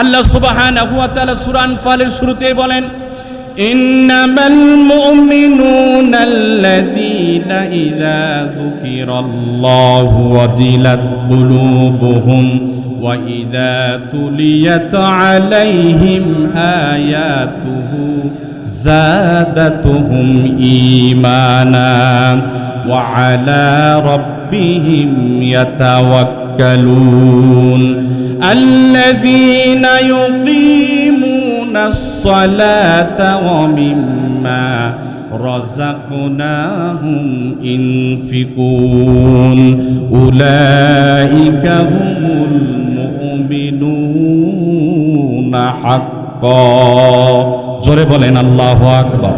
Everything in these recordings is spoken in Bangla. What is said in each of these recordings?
আল্লাহ সুবহানাহু ওয়া তাআলা সূরা আনফালের শুরুতেই বলেন, ইন্নামাল মুমিনুনা আল্লাযীনা ইযা যুকিরাল্লাহু ওয়াজিলাত কুলুবুহুম ওয়া ইযা তুলিয়াত আলাইহিম আয়াতুহু যাদাতুহুম ঈমানা ওয়া আলা রাব্বিহিম ইয়াতাওয়াক্কালুন الذين يقيمون الصلاة ومما رزقناهم ينفقون أولئك هم المؤمنون حقا জোরে বলেন আল্লাহু আকবার,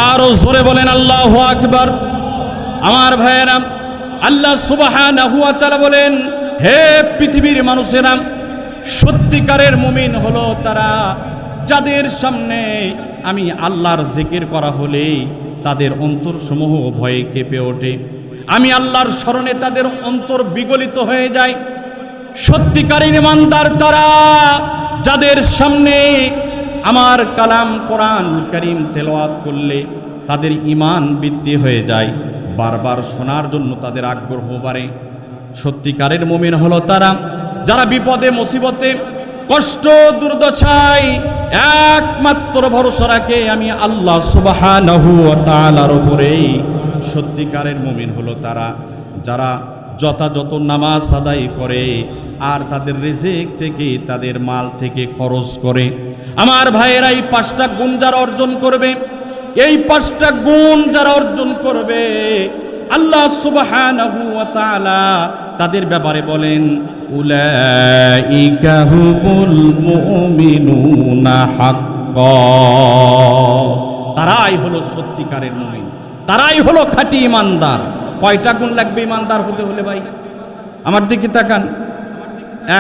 আরো জোরে বলেন আল্লাহু আকবার। আমার ভাইয়েরা, আল্লাহ সুবহানাহু ওয়া তাআলা বলেন, হে পৃথিবীর মানুষেরা, সত্যিকারের মুমিন হলো তারা যাদের সামনে আমি আল্লাহর জিকির করা হলে তাদের অন্তরসমূহ ভয়ে কেঁপে ওঠে, আমি আল্লাহর স্মরণে তাদের অন্তর বিগলিত হয়ে যায়। সত্যিকারের ইমানদার তারা যাদের সামনে আমার কালাম কোরআন কারীম তেলাওয়াত করলে তাদের ঈমান বৃদ্ধি হয়ে যায়, বারবার শোনার জন্য তাদের আগ্রহ বাড়ে। সত্যিকারের মুমিন হলো তারা যারা বিপদে মুসিবতে কষ্ট দুর্দশায় একমাত্র ভরসা রাখে আমি আল্লাহ সুবহানাহু ওয়া তাআলার উপরেই। সত্যিকারের মুমিন হলো তারা যারা যথাযথ নামাজ আদায় করে আর তাদের রিজিক থেকে তাদের মাল থেকে খরচ করে। আমার ভাইয়েরা, এই 5টা গুণ যারা অর্জন করবে, এই 5টা গুণ যারা অর্জন করবে, আল্লাহ সুবহানাহু ওয়া তাআলা তাদের ব্যাপারে বলেন, উলাইকা হুমুল মুমিনুনা হাক্কা। তারাই হলো সত্যিকারের মুমিন, তারাই হলো খাঁটি ইমানদার। কয়টা গুণ লাগবে ইমানদার হতে হলে ভাই? আমার দিকে তাকান।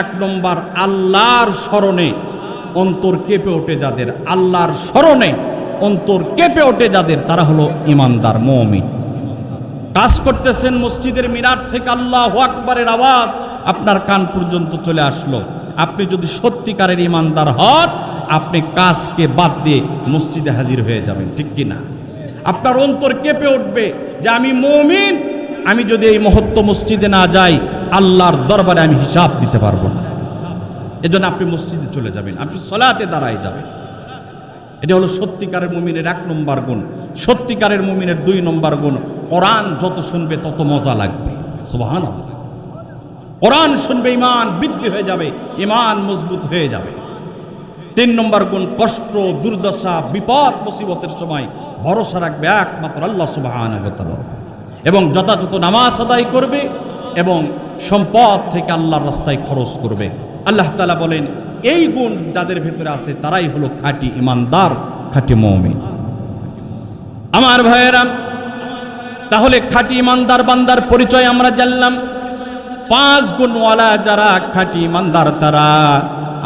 1 নম্বর, আল্লাহর স্মরণে অন্তর কেঁপে ওঠে যাদের, আল্লাহর স্মরণে অন্তর কেঁপে ওঠে যাদের, তারা হলো ইমানদার মুমিন। কাজ করতেছেন, মসজিদের মিনার থেকে আল্লাহু আকবারের আওয়াজ আপনার কান পর্যন্ত চলে আসলো, আপনি যদি সত্যিকারের ইমানদার হন, আপনি কাজকে বাদ দিয়ে মসজিদে হাজির হয়ে যাবেন, ঠিক কি না? আপনার অন্তর কেঁপে উঠবে যে আমি মুমিন, আমি যদি এই মুহূর্তে মসজিদে না যাই আল্লাহর দরবারে আমি হিসাব দিতে পারবো না। এজন্য আপনি মসজিদে চলে যাবেন, আপনি সালাতে দাঁড়ায় যাবেন। এটা হলো সত্যিকারের মুমিনের 1 নম্বর গুণ। সত্যিকারের মুমিনের 2 নম্বর গুণ, কোরআন যত শুনবে তত মজা লাগবে। সুবহানাল্লাহ। কোরআন শুনবে ঈমান বৃদ্ধি হয়ে যাবে, ঈমান মজবুত হয়ে যাবে। 3 নম্বর গুণ, কষ্ট দুর্দশা বিপদ মুসিবতের সময় ভরসা রাখবে একমাত্র আল্লাহ সুবহানাহু ওয়া তাআলা, এবং যথাযথ নামাজ আদায় করবে এবং সম্পদ থেকে আল্লাহর রাস্তায় খরচ করবে। আল্লাহ তাআলা বলেন, এই গুণ যাদের ভিতরে আছে তারাই হলো খাঁটি ইমানদার, খাঁটি মুমিন। আমার ভাইয়েরা, তাহলে খাঁটি ইমানদার বান্দার পরিচয় আমরা জানলাম। 5 গুণওয়ালা যারা খাঁটি ইমানদার তারা,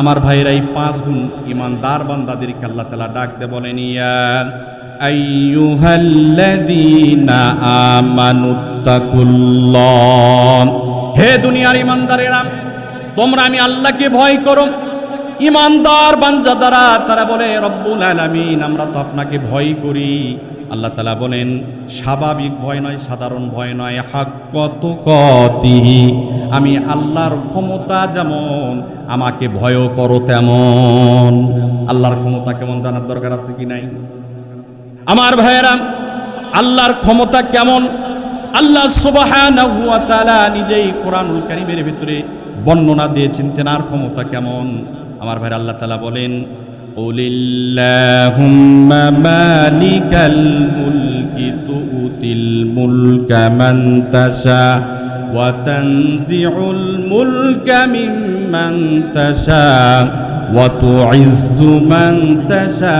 আমার ভাইয়েরা, এই 5 গুণ ইমানদার বান্দাদেরকে আল্লাহ তাআলা ডাক দিয়ে বলেন, ইয়া আইয়ুহাল্লাযীনা আমানুত্তাকুল্লাহ, হে দুনিয়ার ইমানদারেরা, তোমরা আমি আল্লাহকে ভয় করো। ইমানদার বান্দা দ্বারা তারা বলে, রব্বুল আলামিন, আমরা তো আপনাকে ভয় করি। আল্লাহ তাআলা বলেন, স্বাভাবিক ভয় নয়, সাধারণ ভয় নয়, হাক্কা তুকাতিহি, আমি আল্লাহর ক্ষমতা যেমন আমাকে ভয় করো তেমন। আল্লাহর ক্ষমতা কেমন জানার দরকার আছে কি নাই? আমার ভাইয়েরা, আল্লাহর ক্ষমতা কেমন আল্লাহ সুবহানাহু ওয়া তাআলা নিজেই কোরআনুল কারীমের ভিতরে বর্ণনা দিয়েছেন তেনার ক্ষমতা কেমন। আমার ভাই, আল্লাহ তাআলা বলেন, কুলিল্লাহুম্মা মালিকাল মুলকি তুতিল মুলকা মান তাশা ওয়া তানজিউল মুলকা মিম্মান তাশা ওয়া তুইজ্জু মান তাশা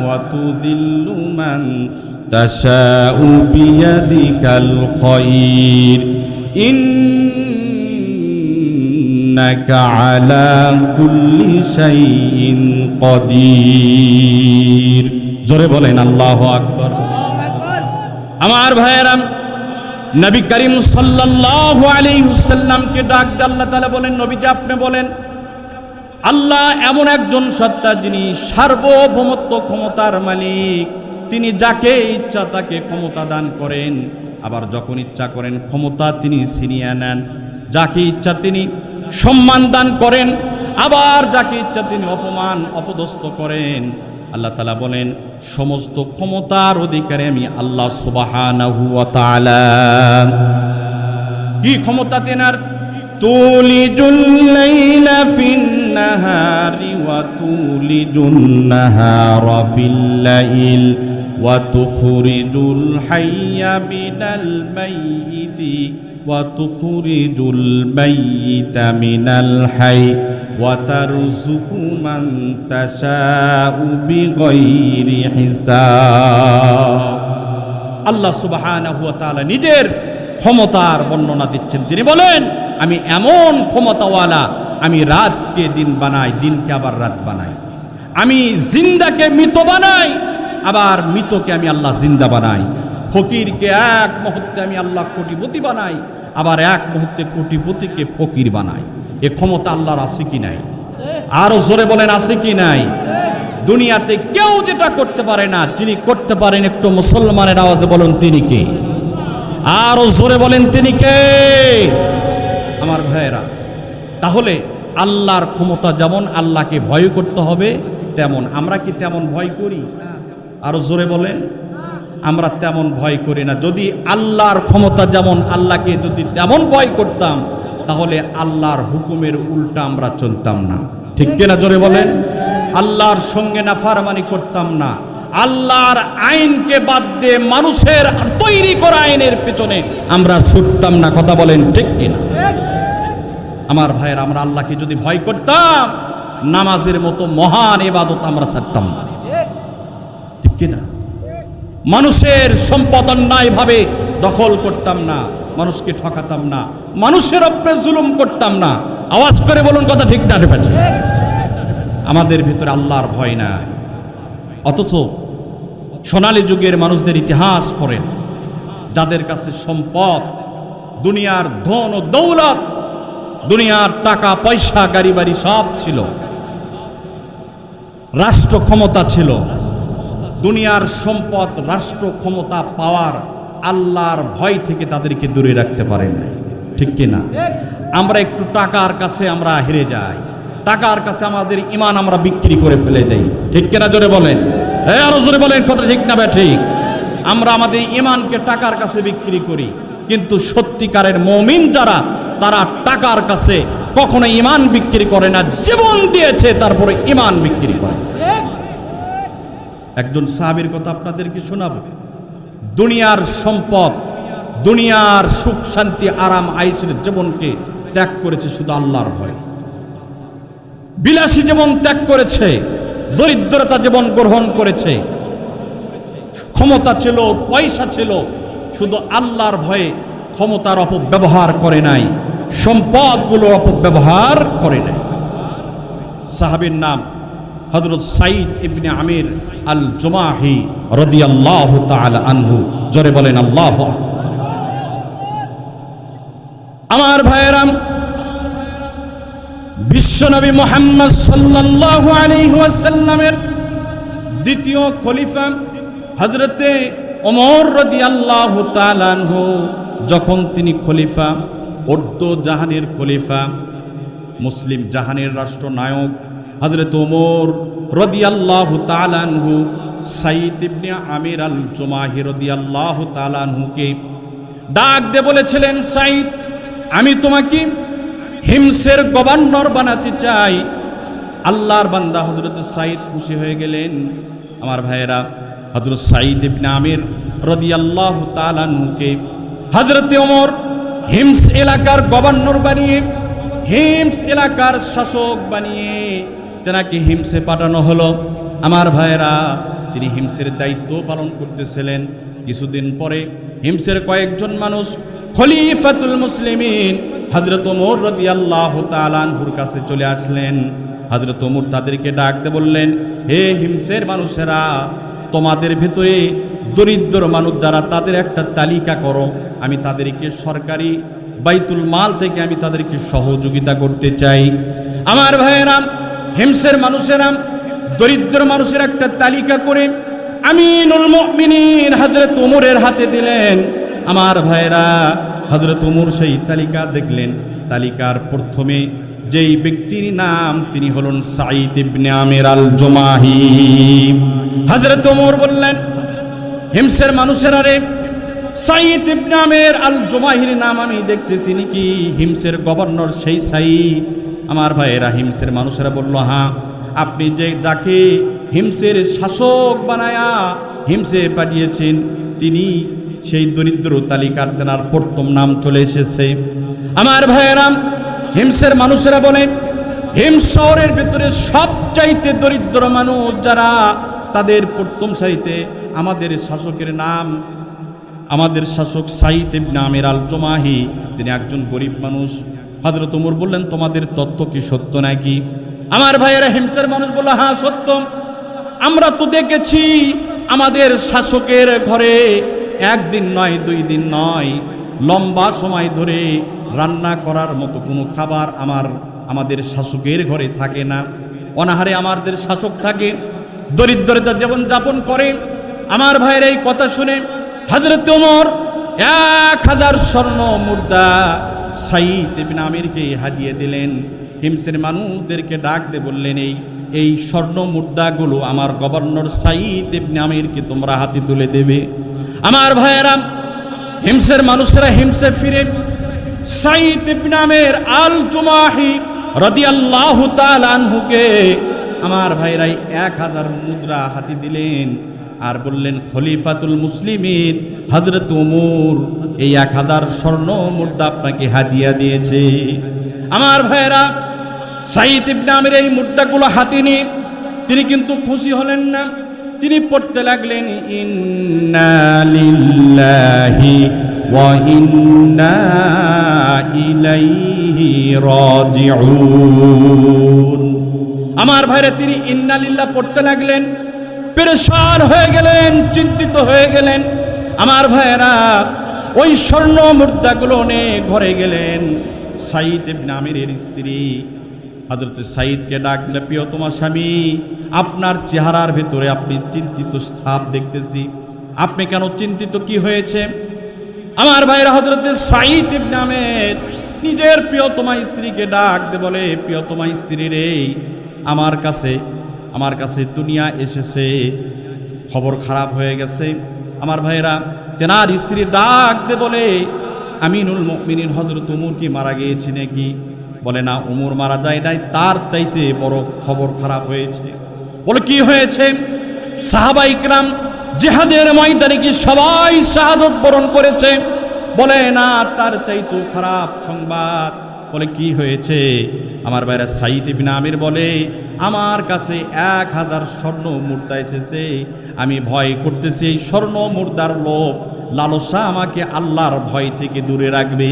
ওয়া তুযিল্লু মান তাশা বিয়াদিকাল খায়র ইন্নাকা আলা কুল্লি শাইইন কাদির। জোরে বলেন আল্লাহু আকবার। আমার ভাইয়েরা, নবী করিম সাল্লাল্লাহু আলাইহি ওয়াসাল্লামকে ডাক দিয়ে আল্লাহ তাআলা বলেন, নবীজি আপনি বলেন, আল্লাহ এমন একজন সত্তা যিনি সার্বভৌমত্ব ক্ষমতার মালিক। তিনি যাকে ইচ্ছা তাকে ক্ষমতা দান করেন, আবার যখন ইচ্ছা করেন ক্ষমতা তিনি ছিনিয়ে নেন। যাকে ইচ্ছা তিনি সম্মান দান করেন, আবার যাকে ইচ্ছা তিনি অপমান অপদস্থ করেন। আল্লাহ তাআলা বলেন সমস্ত ক্ষমতার অধিকারী আমি আল্লাহ সুবহানাহু ওয়া তাআলা। কি ক্ষমতা তেনার? তুলিজুল লাইলা ফিন নাহারি ওয়া তুলিজুন নাহারা ফিল লাইল ওয়া তুখরিজুল হাইয়া মিনাল মাইয়িতি ওয়া তুখরিজুল মাইয়িতা মিনাল হাই ওয়া তারযুকু মান তাশাউ বিগাইরি হিসাব। আল্লাহ সুবহানাহু ওয়া তাআলা নিজের ক্ষমতার বর্ণনা দিচ্ছেন। তিনি বলেন আমি এমন ক্ষমতাওয়ালা, আমি রাতকে দিন বানাই, দিনকে আবার রাত বানাই। আমি জিন্দাকে মৃত বানাই, আবার মৃতকে আমি আল্লাহ জিন্দা বানাই। ফকিরকে এক মুহূর্তে আমি আল্লাহ কোটিপতি বানাই, আবার এক মুহূর্তে কোটিপতিকে ফকির বানাই। এ ক্ষমতা আল্লাহর আছে কি নাই? আরো জোরে বলেন আছে কি নাই? দুনিয়াতে কেউ যেটা করতে পারে না, যিনি করতে পারেন একটু মুসলমানের আওয়াজে বলুন তিনি কে? আরো জোরে বলেন তিনি কে? আমার ভাইয়েরা, তাহলে আল্লাহর ক্ষমতা যেমন আল্লাহকে ভয় করতে হবে তেমন আমরা কি তেমন ভয় করি? আরো জোরে বলেন। আমরা তেমন ভয় করি না। যদি আল্লাহর ক্ষমতা যেমন আল্লাহকে যদি তেমন ভয় করতাম, তাহলে আল্লাহর হুকুমের উল্টা আমরা চলতাম না। ঠিক কিনা জোরে বলেন? আল্লাহর সঙ্গে নাফরমানি করতাম না। আল্লাহর আইনকে বাদ দিয়ে মানুষের তৈরি করা আইনের পেছনে আমরা ছুটতাম না। কথা বলেন ঠিক কিনা? আমার ভাইয়ের, আমরা আল্লাহকে যদি ভয় করতাম, নামাজের মতো মহান ইবাদত আমরা ছাড়তাম না। ঠিক কিনা? মানুষের সম্পদ অন্যায়ভাবে দখল করতাম না, মানুষকে ঠকাতাম না, মানুষের উপরে জুলুম করতাম না। আওয়াজ করে বলুন কথা ঠিক না? আমাদের ভিতরে আল্লাহর ভয় না। অথচ সোনালী যুগের মানুষদের ইতিহাস পড়েন, যাদের কাছে সম্পদ, দুনিয়ার ধন ও দৌলত, দুনিয়ার টাকা পয়সা গাড়ি বাড়ি সব ছিল, রাষ্ট্র ক্ষমতা ছিল, দুনিয়ার সম্পদ রাষ্ট্র ক্ষমতা পাওয়ার আল্লাহর ভয় থেকে তাদেরকে দূরে রাখতে পারেন না। ঠিক কিনা? আমরা একটু টাকার কাছে আমরা হেরে যাই, টাকার কাছে আমাদের ঈমান আমরা বিক্রি করে ফেলে দেই। ঠিক কিনা জোরে বলেন? আরো জোরে বলেন কথা ঠিক না? ঠিক। আমরা আমাদের ঈমানকে টাকার কাছে বিক্রি করি, কিন্তু সত্যিকারের মুমিন যারা, তারা টাকার কাছে কখনো ঈমান বিক্রি করে না, জীবন দিয়েছে তারপরে ঈমান বিক্রি করে। একজন সাহাবীর কথা আপনাদেরকে শোনাবো। দুনিয়ার সম্পদ, দুনিয়ার সুখ শান্তি আরাম আয়েশের জীবনকে ত্যাগ করেছে শুধু আল্লাহর ভয়। বিলাসী জীবন ত্যাগ করেছে, দরিদ্রতা জীবন গ্রহণ করেছে। ক্ষমতা ছিল, পয়সা ছিল, শুধু আল্লাহর ভয়ে ক্ষমতার অপব্যবহার করে নাই, সম্পদগুলোর অপব্যবহার করে নাই। সাহাবীর নাম হযরত সাঈদ ইবনে আমির আল জুমাহি রাদিয়াল্লাহু তাআলা আনহু। জোরে বলেন আল্লাহু আকবার। আমার ভাইয়েরা, বিশ্বনবী মুহাম্মদ সাল্লাল্লাহু আলাইহি ওয়াসাল্লামের দ্বিতীয় খলিফা হযরতে ওমর রাদিয়াল্লাহু তাআলা আনহু, যখন তিনি খলিফা, উর্দু জাহানের খলিফা, মুসলিম জাহানের রাষ্ট্রনায়ক হযরত ওমর রাদিয়াল্লাহু তাআলা আনহু সাঈদ ইবনে আমির আল জুমাহি রাদিয়াল্লাহু তাআলা আনহুকে ডাক দিয়ে বলেছিলেন, সাঈদ, আমি তোমাকে হিমসের গভর্নর বানাতে চাই। আল্লাহর বান্দা হযরত সাঈদ খুশি হয়ে গেলেন। আমার ভাইয়েরা, হযরত সাঈদ ইবনে আমির রাদিয়াল্লাহু তাআলা আনহুকে হযরত ওমর হিমস এলাকার গভর্নর বানিয়ে, হিমস এলাকার শাসক বানিয়ে তেনাকে হিমসে পাঠানো হলো। আমার ভাইয়েরা, তিনি হিমসের দায়িত্ব পালন করতেছিলেন। কিছুদিন পরে হিমসের কয়েকজন মানুষ খলিফাতুল মুসলিমিন হযরত ওমর রাদিয়াল্লাহু তাআলা আনহুর কাছে চলে আসলেন। হযরত ওমর তাদেরকে ডাক দিয়ে বললেন, হে হিমসের মানুষেরা, তোমাদের ভিতরে দরিদ্র মানুষ যারা, তাদের একটা তালিকা করো, আমি তাদেরকে সরকারি বাইতুল মাল থেকে আমি তাদেরকে সহযোগিতা করতে চাই। আমার ভাইয়েরা, হিমসের মানুষেরা দরিদ্র মানুষের একটা তালিকা করে আমিনুল মুমিনিন হযরত ওমরের হাতে দিলেন। আমার ভাইরা, হযরত ওমর সেই তালিকা দেখলেন। তালিকার প্রথমে যেই ব্যক্তির নাম তিনি হলেন সাঈদ ইবনে আমির আল জুমাহি। হযরত ওমর বললেন, হিমসের মানুষেরা রে, সাঈদ ইবনে আমির আল জুমাহির নাম আমি দেখতেছি নাকি? হিমসের গভর্নর সেই সাঈদ? আমার ভাইয়েরা, হিমসের মানুষেরা বলল, হ্যাঁ, আপনি যাকে হিমসের শাসক বানায়া হিমসে পাঠিয়েছেন তিনি সেই দরিদ্র তালিকার তেনার প্রথম নাম চলে এসেছে। আমার ভাইয়েরা, হিমসের মানুষেরা বলে, হিমস শহরের ভিতরে সবচাইতে দরিদ্র মানুষ যারা, তাদের প্রথম সারিতে আমাদের শাসকের নাম, আমাদের শাসক সাঈদ ইবনে আমির আল জুমাহি, তিনি একজন গরিব মানুষ। হযরত ওমর বললেন, তোমাদের তত্ত্ব কি সত্য নাকি? আমার ভাইয়েরা, হিমসের মানুষ বলল, হ্যাঁ সত্য। আমরা তো দেখেছি আমাদের শাসকের ঘরে একদিন নয়, 2 দিন নয়, লম্বা সময় ধরে রান্না করার মতো কোনো খাবার আমাদের শাসকের ঘরে থাকে না। অনাহারে আমাদের শাসক থাকে, দরিদ্রতা জীবন যাপন করে। আমার ভাইয়ের এই কথা শুনে হযরত ওমর 1000 স্বর্ণ মুদ্রা সাঈদ ইবনে আমিরকে হাদিয়ে দিলেন। হিমসের মানুষদেরকে ডাক দিয়ে বললেন, এই স্বর্ণ মুদ্রাগুলো আমার গভর্নর সাঈদ ইবনে আমিরকে তোমরা হাতে তুলে দেবে। আমার ভাইয়েরা, হিমসের মানুষেরা হিমসে ফিরে সাঈদ ইবনে আমির আল জুমাহি রাদিয়াল্লাহু তাআলা আনহুকে আমার ভাইরা 1000 মুদ্রা হাতে দিলেন আর বললেন, খলিফাতুল মুসলিমিন হযরত ওমর এই 1000 স্বর্ণ মুদ্রা আপনাকে হাদিয়া দিয়েছে। আমার ভাইরা, সাঈদ ইবনে আমির এই মুদ্রাগুলো হাতে নিয়ে তিনি কিন্তু খুশি হলেন না। তিনি পড়তে লাগলেন, ইন্না লিল্লাহি ওয়া ইন্না ইলাইহি রাজিউন। আমার ভাইরা, তিনি ইন্না লিল্লাহ পড়তে লাগলেন, পেরেশান হয়ে গেলেন, চিন্তিত হয়ে গেলেন। আমার ভাইরা, ওই স্বর্ণ মুদ্রাগুলো নিয়ে ঘরে গেলেন। সাঈদ ইবনে আমিরের স্ত্রী হযরত সাঈদকে ডাক দিলে, প্রিয়তমা স্বামী, আপনার চেহারার ভেতরে আপনি চিন্তিত ছাপ দেখতেছি, আপনি কেন চিন্তিত, কি হয়েছে? আমার ভাইরা, হযরত সাঈদ ইবনে আমির নিজের প্রিয়তমা স্ত্রীকে ডাক দিয়ে বলে, প্রিয়তমা স্ত্রী রে, আমার কাছে দুনিয়া এসেছে, খবর খারাপ হয়ে গেছে। আমার ভাইরা, তেনার স্ত্রী ডাক দিয়ে বলে, আমিনুল মুমিনিন হযরত ওমর কি মারা গিয়েছে নাকি? বলে, না, ওমর মারা যায় নাই, তার চাইতে বড় খবর খারাপ হয়েছে। বলে, কি হয়েছে? সাহাবা ইকরাম জিহাদের ময়দানে কি সবাই শাহাদত বরণ করেছে? বলে, না, তার চাইতে খারাপ সংবাদ। বলে, কি হয়েছে? আমার ভাইরা, সাঈদ ইবনে আমির বলে, আমার কাছে 1000 স্বর্ণ মুদ্রা এসেছে। আমি ভয় করতেছি এই স্বর্ণ মুদ্রার লোভ লালসা আমাকে আল্লাহর ভয় থেকে দূরে রাখবে।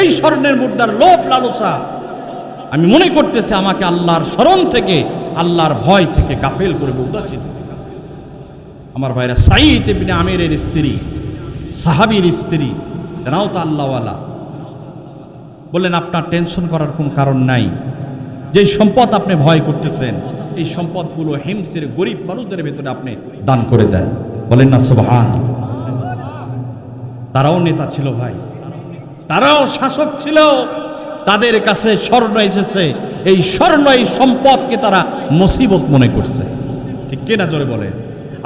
এই স্বর্ণের মুদ্রার লোভ লালসা আমি মনে করতেছি আমাকে আল্লাহর স্মরণ থেকে, আল্লাহর ভয় থেকে গাফেল করবে, উদাসীন। আমার ভাইরা, সাঈদ ইবনে আমিরের স্ত্রী, সাহাবীর স্ত্রী, তেনাও তো আল্লাহওয়ালা, বললেন, আপনার টেনশন করার কোনো কারণ নাই। যে সম্পদ আপনি ভয় করতেছেন, এই সম্পদগুলো হিমসের গরিব মানুষদের ভেতরে আপনি দান করে দেন। বলেন না সুবহানাল্লাহ। তারাও নেতা ছিল ভাই, তারাও শাসক ছিল, তাদের কাছে স্বর্ণ এসেছে, এই স্বর্ণ, এই সম্পদকে তারা মুসিবত মনে করছে। ঠিক কিনা জোরে বলে?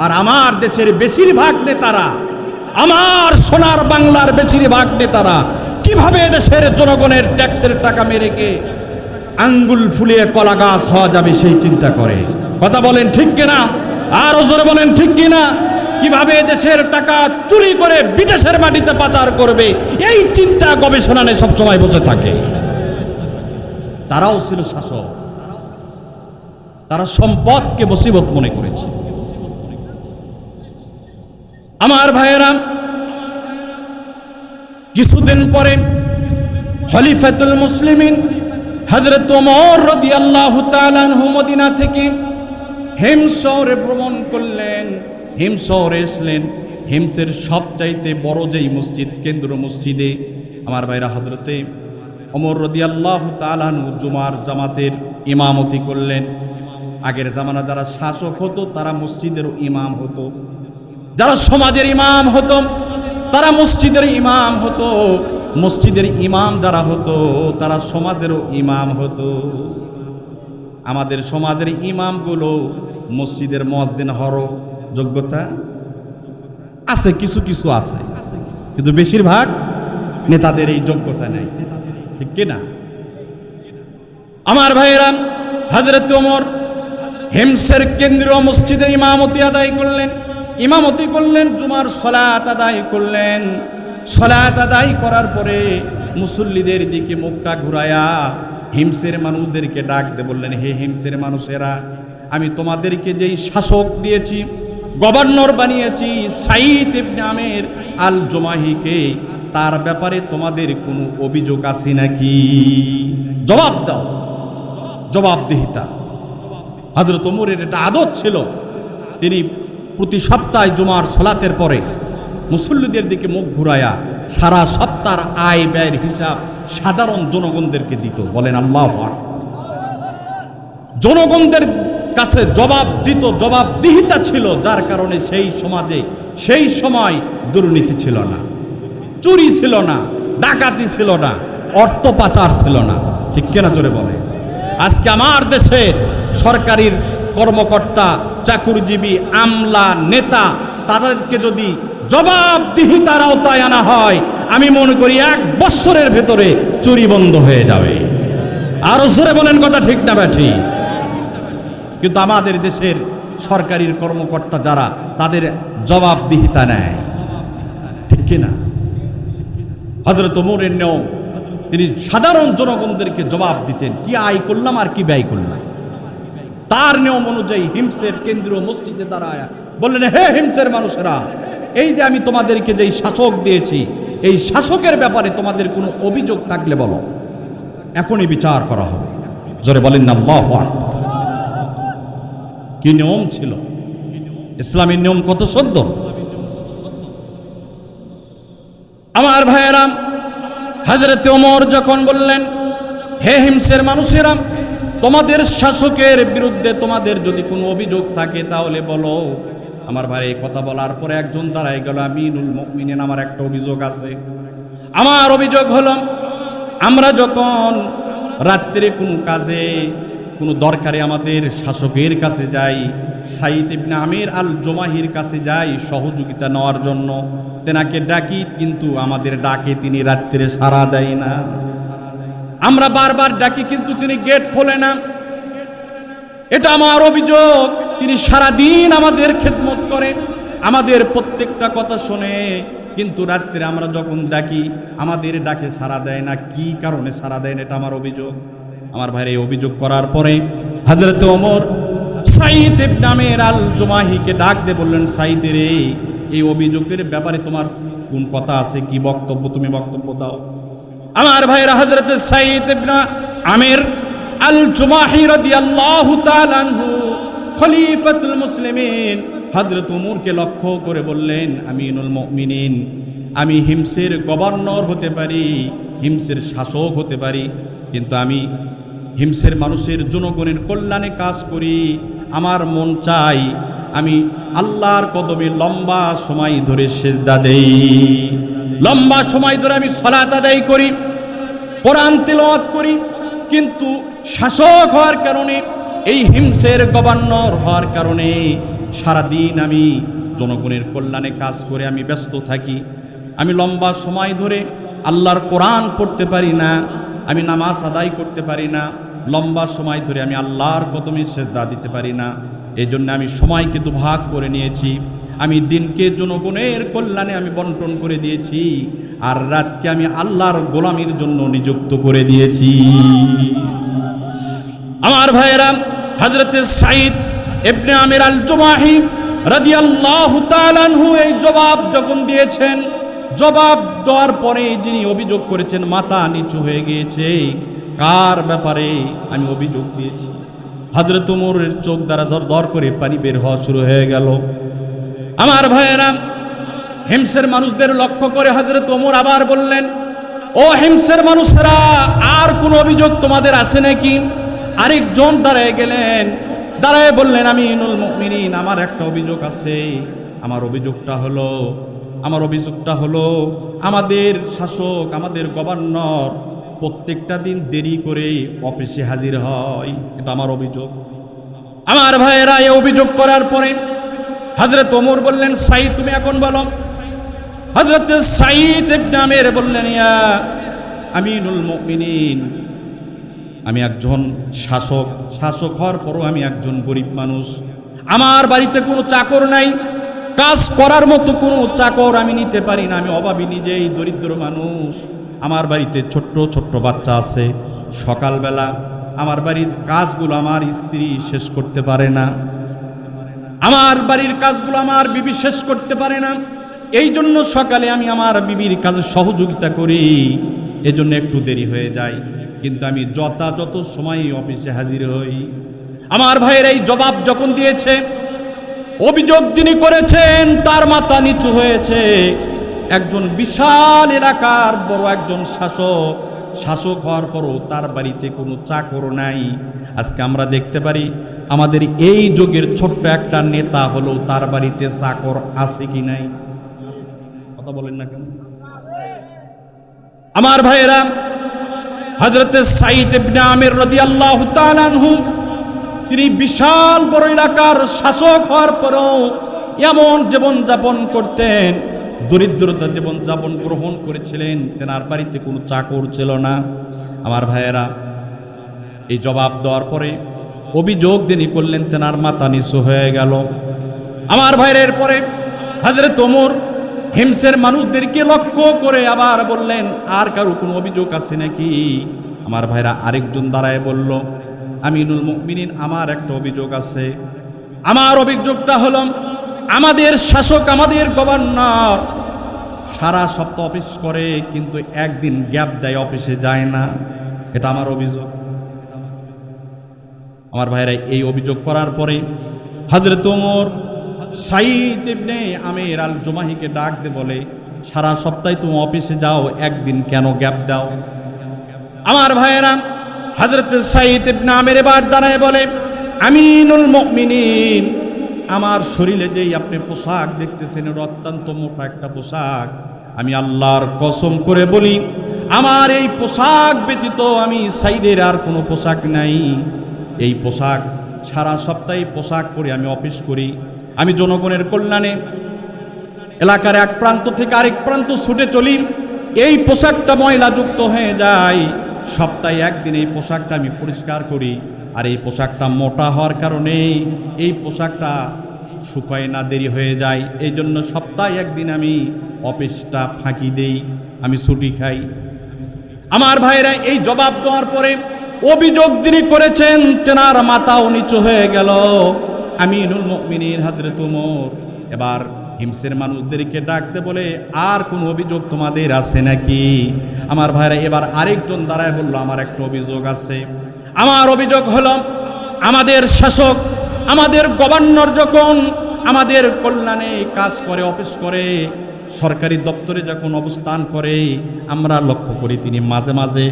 আর আমার দেশের বেশিরভাগ নেতারা, আমার সোনার বাংলার বেশিরভাগ নেতারা কিভাবে দেশের জনগণের ট্যাক্সের টাকা মেরেকে আঙ্গুল ফুলিয়ে কলা গাছ হওয়া যাবে সেই চিন্তা করে। কথা বলেন ঠিক কিনা? আর জোরে বলেন ঠিক কিনা? কিভাবে দেশের টাকা চুরি করে বিদেশের মাটিতে পাচার করবে, এই চিন্তা গবেষণা নিয়ে সবসময় বসে থাকে। তারাও ছিল শাসক, তারা সম্পদকে মুসিবত মনে করেছে। আমার ভাইয়েরা, কিছুদিন পরে খলিফাতুল মুসলিমিন হযরত ওমর রাদিয়াল্লাহু তাআলা আনহু মদিনা থেকে হিমস শহরে ভ্রমণ করলেন। হিমস শহরে এসলেন। হিমসের সবচাইতে বড় যেই মসজিদ, কেন্দ্র মসজিদে আমার ভাইরা, হযরতে ওমর রাদিয়াল্লাহু তাআলা আনহু জুমার জামাতের ইমামতি করলেন। আগের জামানা যারা শাসক হতো তারা মসজিদেরও ইমাম হতো, যারা সমাজের ইমাম হতো তারা মসজিদের ইমাম হতো, মসজিদের ইমাম যারা হতো তারা সমাজেরও ইমাম হতো। আমাদের সমাজের ইমামগুলো মসজিদের মুয়াজ্জিন হওয়ার যোগ্যতা আছে, কিছু কিছু আছে, কিন্তু বেশিরভাগ নেতাদের এই যোগ্যতা নেই, ঠিক কিনা? আমার ভাইয়েরা, হযরত ওমর হিমসের কেন্দ্রীয় মসজিদে ইমামতি আদায় করলেন, ইমামতি করলেন, জুমার সালাত আদায় করলেন। সালাত আদায় করার পরে মুসল্লিদের দিকে মুখটা ঘুরায়া হিমসের মানুষদেরকে ডাক দিয়ে বললেন, হে হিমসের মানুষেরা, আমি তোমাদেরকে যেই শাসক দিয়েছি, গভর্নর বানিয়েছি সাঈদ ইবনে আমির আল জুমাহিকে, তার ব্যাপারে তোমাদের কোনো অভিযোগ আছে নাকি? জবাব দাও, জবাবদিহিতা। হযরত ওমরের এটা আদত ছিল, তিনি প্রতি সপ্তাহে জুমার সালাতের পরে মুসল্লিদের দিকে মুখ ঘুরায়া সারা সপ্তাহের আয় ব্যয়ের হিসাব সাধারণ জনগণদেরকে দিত। বলেন আল্লাহু আকবার। জনগণদের কাছে জবাব দিত, জবাবদিহিতা ছিল, যার কারণে সেই সমাজে সেই সময় দুর্নীতি ছিল না, চুরি ছিল না, ডাকাতি ছিল না, অর্থ পাচার ছিল না, ঠিক কিনা জোরে বলে? আজকে আমার দেশের সরকারি কর্মকর্তা, চাকুরিজীবী, আমলা, নেতা, তাদেরকে যদি জবাবদিহিতার আওতায় আনা হয়, আমি মনে করি 1 বছরের ভেতরে চুরি বন্ধ হয়ে যাবে। আরো জোরে বলেন কথা ঠিক না ব্যাঠি? কিন্তু আমাদের দেশের সরকারি কর্মকর্তা যারা, তাদের জবাবদিহিতা নেয়, ঠিক কিনা? হযরত ওমরের নিয়ম, তিনি সাধারণ জনগণদেরকে জবাব দিতেন, কি আয় করলাম আর কি ব্যয় করলাম। তার নিয়ম অনুযায়ী হিমসের কেন্দ্রীয় মসজিদে দাঁড়ায় বললেন, হে হিমসের মানুষেরা, এই যে আমি তোমাদেরকে যেই শাসক দিয়েছি, এই শাসকের ব্যাপারে তোমাদের কোনো অভিযোগ থাকলে বলো, এখনই বিচার করা হবে। জোরে বলেন না আল্লাহু আকবার। কি নিয়ম ছিল, ইসলামী নিয়ম কত সুন্দর। আমার ভাইয়েরা, হযরত ওমর যখন বললেন, হে হিমসের মানুষেরা, তোমাদের শাসকের বিরুদ্ধে তোমাদের যদি কোনো অভিযোগ থাকে তাহলে বলো। আমার ভাই এই কথা বলার পরে একজন দাঁড়ায় গেল, আমিনুল মুমিনিন, আমার একটা অভিযোগ আছে। আমার অভিযোগ হলো, আমরা যখন রাত্রে কোনো কাজে, কোনো দরকারে আমাদের শাসকের কাছে যাই, সাঈদ ইবনে আমির আল জুমাহির কাছে যাই সহযোগিতা নেওয়ার জন্য, তেনাকে ডাকি, কিন্তু আমাদের ডাকে তিনি রাত্রে সাড়া দেয় না। আমরা বারবার ডাকি কিন্তু তিনি গেট খোলে না। এটা আমার অভিযোগ। তিনি সারাদিন আমাদের খেদমত করে, আমাদের প্রত্যেকটা কথা শোনে, কিন্তু রাত্রে আমরা যখন ডাকি আমাদের ডাকে সাড়া দেয় না। কি কারণে সাড়া দেয় না, এটা আমার অভিযোগ। আমার ভাইয়ের এই অভিযোগ করার পরে হযরত ওমর সাঈদ ইবনে আমির আল জুমাহিকে ডাক দিয়ে বললেন, সাঈদ রে, এই অভিযোগের ব্যাপারে তোমার কোন কথা আছে, কি বক্তব্য, তুমি বক্তব্য দাও। আমার ভাইয়েরা, হযরত সাঈদ ইবনে আমির আল জুমাহি রাদিয়াল্লাহু তাআলা আনহু খলিফাতুল মুসলিমিন হযরত ওমরকে লক্ষ্য করে বললেন, আমিনুল মুমিনিন, আমি হিমসের গভর্নর হতে পারি, হিমসের শাসক হতে পারি, কিন্তু আমি হিমসের মানুষের জনগণের কল্যাণে কাজ করি। আমার মন চাই আমি আল্লাহর কদমে লম্বা সময় ধরে সিজদা দেই, লম্বা সময় ধরে আমি সালাত আদায় করি, কোরআন তিলাওয়াত করি, কিন্তু শাসক হওয়ার কারণে, এই হিমসের গভর্নর হওয়ার কারণে সারাদিন আমি জনগণের কল্যাণে কাজ করে আমি ব্যস্ত থাকি। আমি লম্বা সময় ধরে আল্লাহর কোরআন পড়তে পারি না, আমি নামাজ আদায় করতে পারি না, লম্বা সময় ধরে আমি আল্লাহর কদমে সিজদা দিতে পারি না। এই জন্য আমি সময়কে দুভাগ করে নিয়েছি। আমি দিনকে জনগণের কল্যাণে আমি বন্টন করে দিয়েছি, আর রাতকে আমি আল্লাহর গোলামির জন্য নিযুক্ত করে দিয়েছি। আমার ভাইয়েরা, হযরত সাঈদ ইবনে আমির আল জুমাহি রাদিয়াল্লাহু তাআলা আনহু এই জবাব যখন দিয়েছেন, জবাব দেওয়ার পরে যিনি অভিযোগ করেছেন মাথা নিচু হয়ে গিয়েছে। কার ব্যাপারে আমি অভিযোগ দিয়েছি? হযরত ওমরের চোখ দ্বারা ঝরঝর করে পানি বের হওয়া শুরু হয়ে গেল। আমার ভাইয়েরা, হিমসের মানুষদের লক্ষ্য করে হযরত ওমর আবার বললেন, ও হিমসের মানুষেরা, আর কোন অভিযোগ তোমাদের আছে নাকি? আরেকজন দাঁড়ায় গেলেন, দাঁড়ায় বললেন, আমিনুল মুমিনিন, আমার একটা অভিযোগ আছে। আমার অভিযোগটা হলো আমাদের শাসক, আমাদের গভর্নর প্রত্যেকটা দিন দেরি করে অফিসে হাজির হয়। এটা আমার অভিযোগ। আমার ভাইয়েরা, এই অভিযোগ করার পরে হযরত ওমর বললেন, সাঈদ তুমি এখন বলো। হযরত সাঈদ ইবনে আমের বললেন, ইয়া আমিনুল মুমিনিন, আমি একজন শাসক হওয়ার পরও আমি একজন গরিব মানুষ। আমার বাড়িতে কোনো চাকর নাই, কাজ করার মতো কোনো চাকর আমি নিতে পারি না। আমি অভাবী, নিজেই দরিদ্র মানুষ। আমার বাড়িতে ছোট্ট ছোট্ট বাচ্চা আছে। সকালবেলা আমার বাড়ির কাজগুলো আমার স্ত্রী শেষ করতে পারে না, আমার বাড়ির কাজগুলো আমার বিবি শেষ করতে পারে না। এই জন্য সকালে আমি আমার বিবির কাজে সহযোগিতা করি, এজন্য একটু দেরি হয়ে যায়, কিন্তু আমি যথাযথ সময় অফিসে হাজির হই। আমার ভাইয়ের এই জবাব যখন দিয়েছে, অভিযোগ যিনি করেছেন তার মাথা নিচু হয়েছে। একজন বিশাল এলাকার বড় একজন শাসক হওয়ার পরও তার বাড়িতে কোনো চাকর নাই। আজকে আমরা দেখতে পারি আমাদের এই যুগের ছোট্ট একটা নেতা হলো, তার বাড়িতে চাকর আছে কি নাই? কথা বলেন না কেন? আমার ভাইয়েরা, হযরত সাঈদ ইবনে আমির রাদিয়াল্লাহু তাআলা আনহু, তিনি বিশাল বড় এলাকার শাসক হওয়ার পরও এমন জীবনযাপন করতেন, দরিদ্রতা জীবনযাপন গ্রহণ করেছিলেন। তেনার বাড়িতে কোনো চাকর ছিল না। আমার ভাইয়েরা, এই জবাব দেওয়ার পরে অভিযোগ তিনি করলেন, তেনার মাথা নিচু হয়ে গেল। আমার ভাইয়ের এরপরে হযরত ওমর হিমসের মানুষদেরকে লক্ষ্য করে আবার বললেন, আর কারো কোনো অভিযোগ আছে নাকি? আমার ভাইরা আরেকজন দাঁড়ায় বলল, আমিনুল মুমিনিন, আমার একটা অভিযোগ আছে। আমার অভিযোগটা হলো, আমাদের শাসক, আমাদের গভর্নর সারা সপ্তাহ অফিস করে, কিন্তু একদিন গ্যাপ দেয়, অফিসে যায় না। এটা আমার অভিযোগ। আমার ভাইরা, এই অভিযোগ করার পরে হযরত ওমর সাঈদ ইবনে আমির আল জুমাহিকে ডাক দিয়ে বলে, সারা সপ্তাহে তুমি অফিসে যাও, একদিন কেন গ্যাপ দাও? আমার ভাইয়েরা, হযরত সাঈদ ইবনে আমির এবার দাঁড়ায় বলে, আমিনুল মুমিনিন, আমার শরীরে যেই আপনি পোশাক দেখতেছেন, এটা অত্যন্ত মোটা একটা পোশাক। আমি আল্লাহর কসম করে বলি, আমার এই পোশাক ব্যতীত আমি সাঈদের আর কোনো পোশাক নাই। এই পোশাক সারা সপ্তাহে পোশাক পরে আমি অফিস করি। আমি জনগণের কল্যাণে এলাকার এক প্রান্ত থেকে আরেক প্রান্ত ছুটে চলি। এই পোশাকটা ময়লাযুক্ত হয়ে যায়, সপ্তাহে একদিন এই পোশাকটা আমি পরিষ্কার করি। আর এই পোশাকটা মোটা হওয়ার কারণে এই পোশাকটা শুকায় না, দেরি হয়ে যায়। এই জন্য সপ্তাহে একদিন আমি অফিসটা ফাঁকি দেই, আমি ছুটি খাই। আমার ভাইরা, এই জবাব দেওয়ার পরে অভিযোগ যিনি করেছেন তেনার মাথাও নিচু হয়ে গেল। আমিনুল মুমিনিন হযরত ওমর এবার হিমসের মানুষদেরকে ডাকতে বলে, আর কোন অভিযোগ তোমাদের আছে নাকি? আমার ভাইরা এবার আরেকজন দাঁড়ায় বলল, আমার একটা অভিযোগ আছে। আমার অভিযোগ হলো, আমাদের শাসক, আমাদের গভর্নর যখন আমাদের কল্যাণে কাজ করে, অফিস করে, সরকারি দপ্তরে যখন অবস্থান করে, আমরা লক্ষ্য করি তিনি মাঝে মাঝে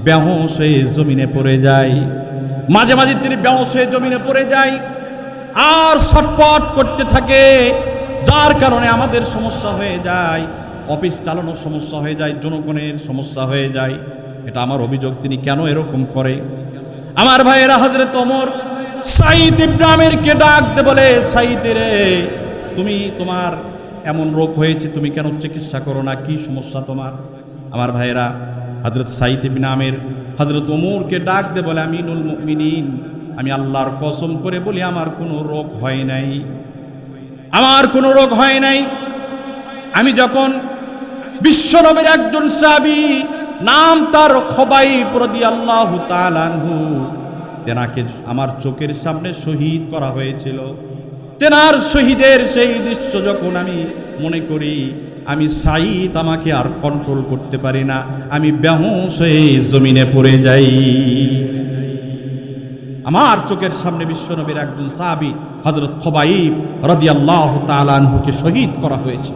বেহুঁশ হয়ে জমিনে পড়ে যায়। মাঝে মাঝে তিনি বেহুঁশ হয়ে জমিনে পড়ে যায় আর ছটফট করতে থাকে, যার কারণে আমাদের সমস্যা হয়ে যায়, অফিস চালানোর সমস্যা হয়ে যায়, জনগণের সমস্যা হয়ে যায়। এটা আমার অভিযোগ, তিনি কেন এরকম করে? আমার ভাইয়েরা, হযরত ওমর সাঈদ ইবনে আমিরকে ডাকতে বলে, সাঈদ রে, তোমার এমন রোগ হয়েছে, তুমি কেন চিকিৎসা করো না? কি সমস্যা তোমার? আমার ভাইয়েরা, হযরত সাঈদ ইবনে আমির হযরত ওমরকে ডাকতে বলে, আমিনুল মুমিনিন, আমি আল্লাহর কসম করে বলি, আমার কোনো রোগ হয় নাই, আমার কোনো রোগ হয় নাই। আমি যখন বিশ্বনবীর একজন সাহাবী, নাম তার খুবাইব রাদিয়াল্লাহু তাআলা আনহু, তেনাকে আমার চোখের সামনে শহীদ করা হয়েছিল। তেনার শহীদের সেই দৃশ্য যখন আমি মনে করি, আমি সাঈদ আমাকে আর কন্ট্রোল করতে পারি না, আমি বেহুঁশ হয়ে জমিনে পড়ে যাই। আমার চোখের সামনে বিশ্বনবীর একজন সাহাবী হযরত খুবাইব রাদিয়াল্লাহু তাআলা আনহুকে শহীদ করা হয়েছে।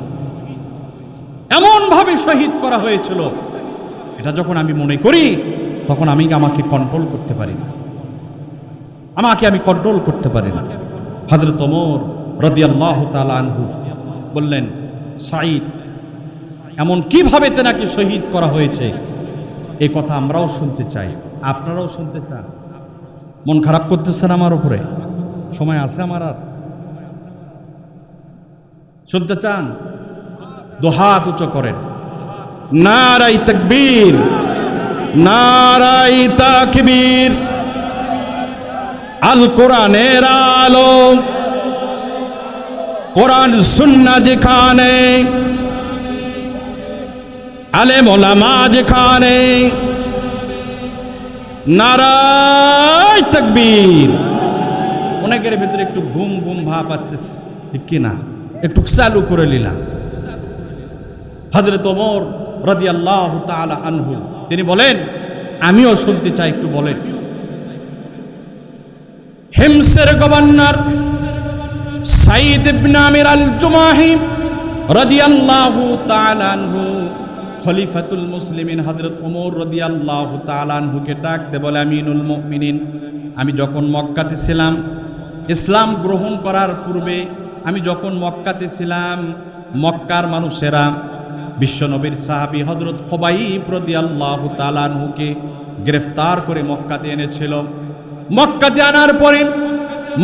এমন ভাবে শহীদ করা হয়েছিল, এটা যখন আমি মনে করি তখন আমি আমাকে কন্ট্রোল করতে পারি না, আমি কন্ট্রোল করতে পারি না। হযরত ওমর রাদিয়াল্লাহু তাআলা আনহু বললেন, সাঈদ এমন কিভাবে তেনাকে শহীদ করা হয়েছে এই কথা আমরাও শুনতে চাই, আপনারাও শুনতে চান। মন খারাপ করতেছেন আমার উপরে? সময় আছে আমার আর? শুনতে চান? দুহাত উঁচু করেন, নারায়ে তাকবীর, নারায়ে তাকবীর। আল কোরআনের আলো, কোরআন সুন্নাহ যেখানে, আলেম ওলামা যেখানে, নারায়ে তাকবীর। অনেকের ভিতরে একটু ঘুম ঘুম ভাব আসতেছে, ঠিক কিনা? একটু চালু করে নিলাম। হযরত ওমর রাদিয়াল্লাহু তাআলা আনহু তিনি বলেন, আমিও শুনতে চাই, একটু বলেন। হিমসের গভর্নর সাঈদ ইবনে আমির আল জুমাহি রাদিয়াল্লাহু তাআলা আনহু খলিফাতুল মুসলিমিন হযরত ওমর রাদিয়াল্লাহু তাআলা আনহুকে ডাক দে বলে, আমিনুল মুমিনিন, আমি যখন মক্কাতে ছিলাম, ইসলাম গ্রহণ করার পূর্বে আমি যখন মক্কাতে ছিলাম, মক্কার মানুষেরা বিশ্বনবীর সাহাবী হযরত খুবাইব রাদিয়াল্লাহু তাআলা আনহুকে গ্রেফতার করে মক্কাতে এনেছিল। মক্কাতে আনার পরে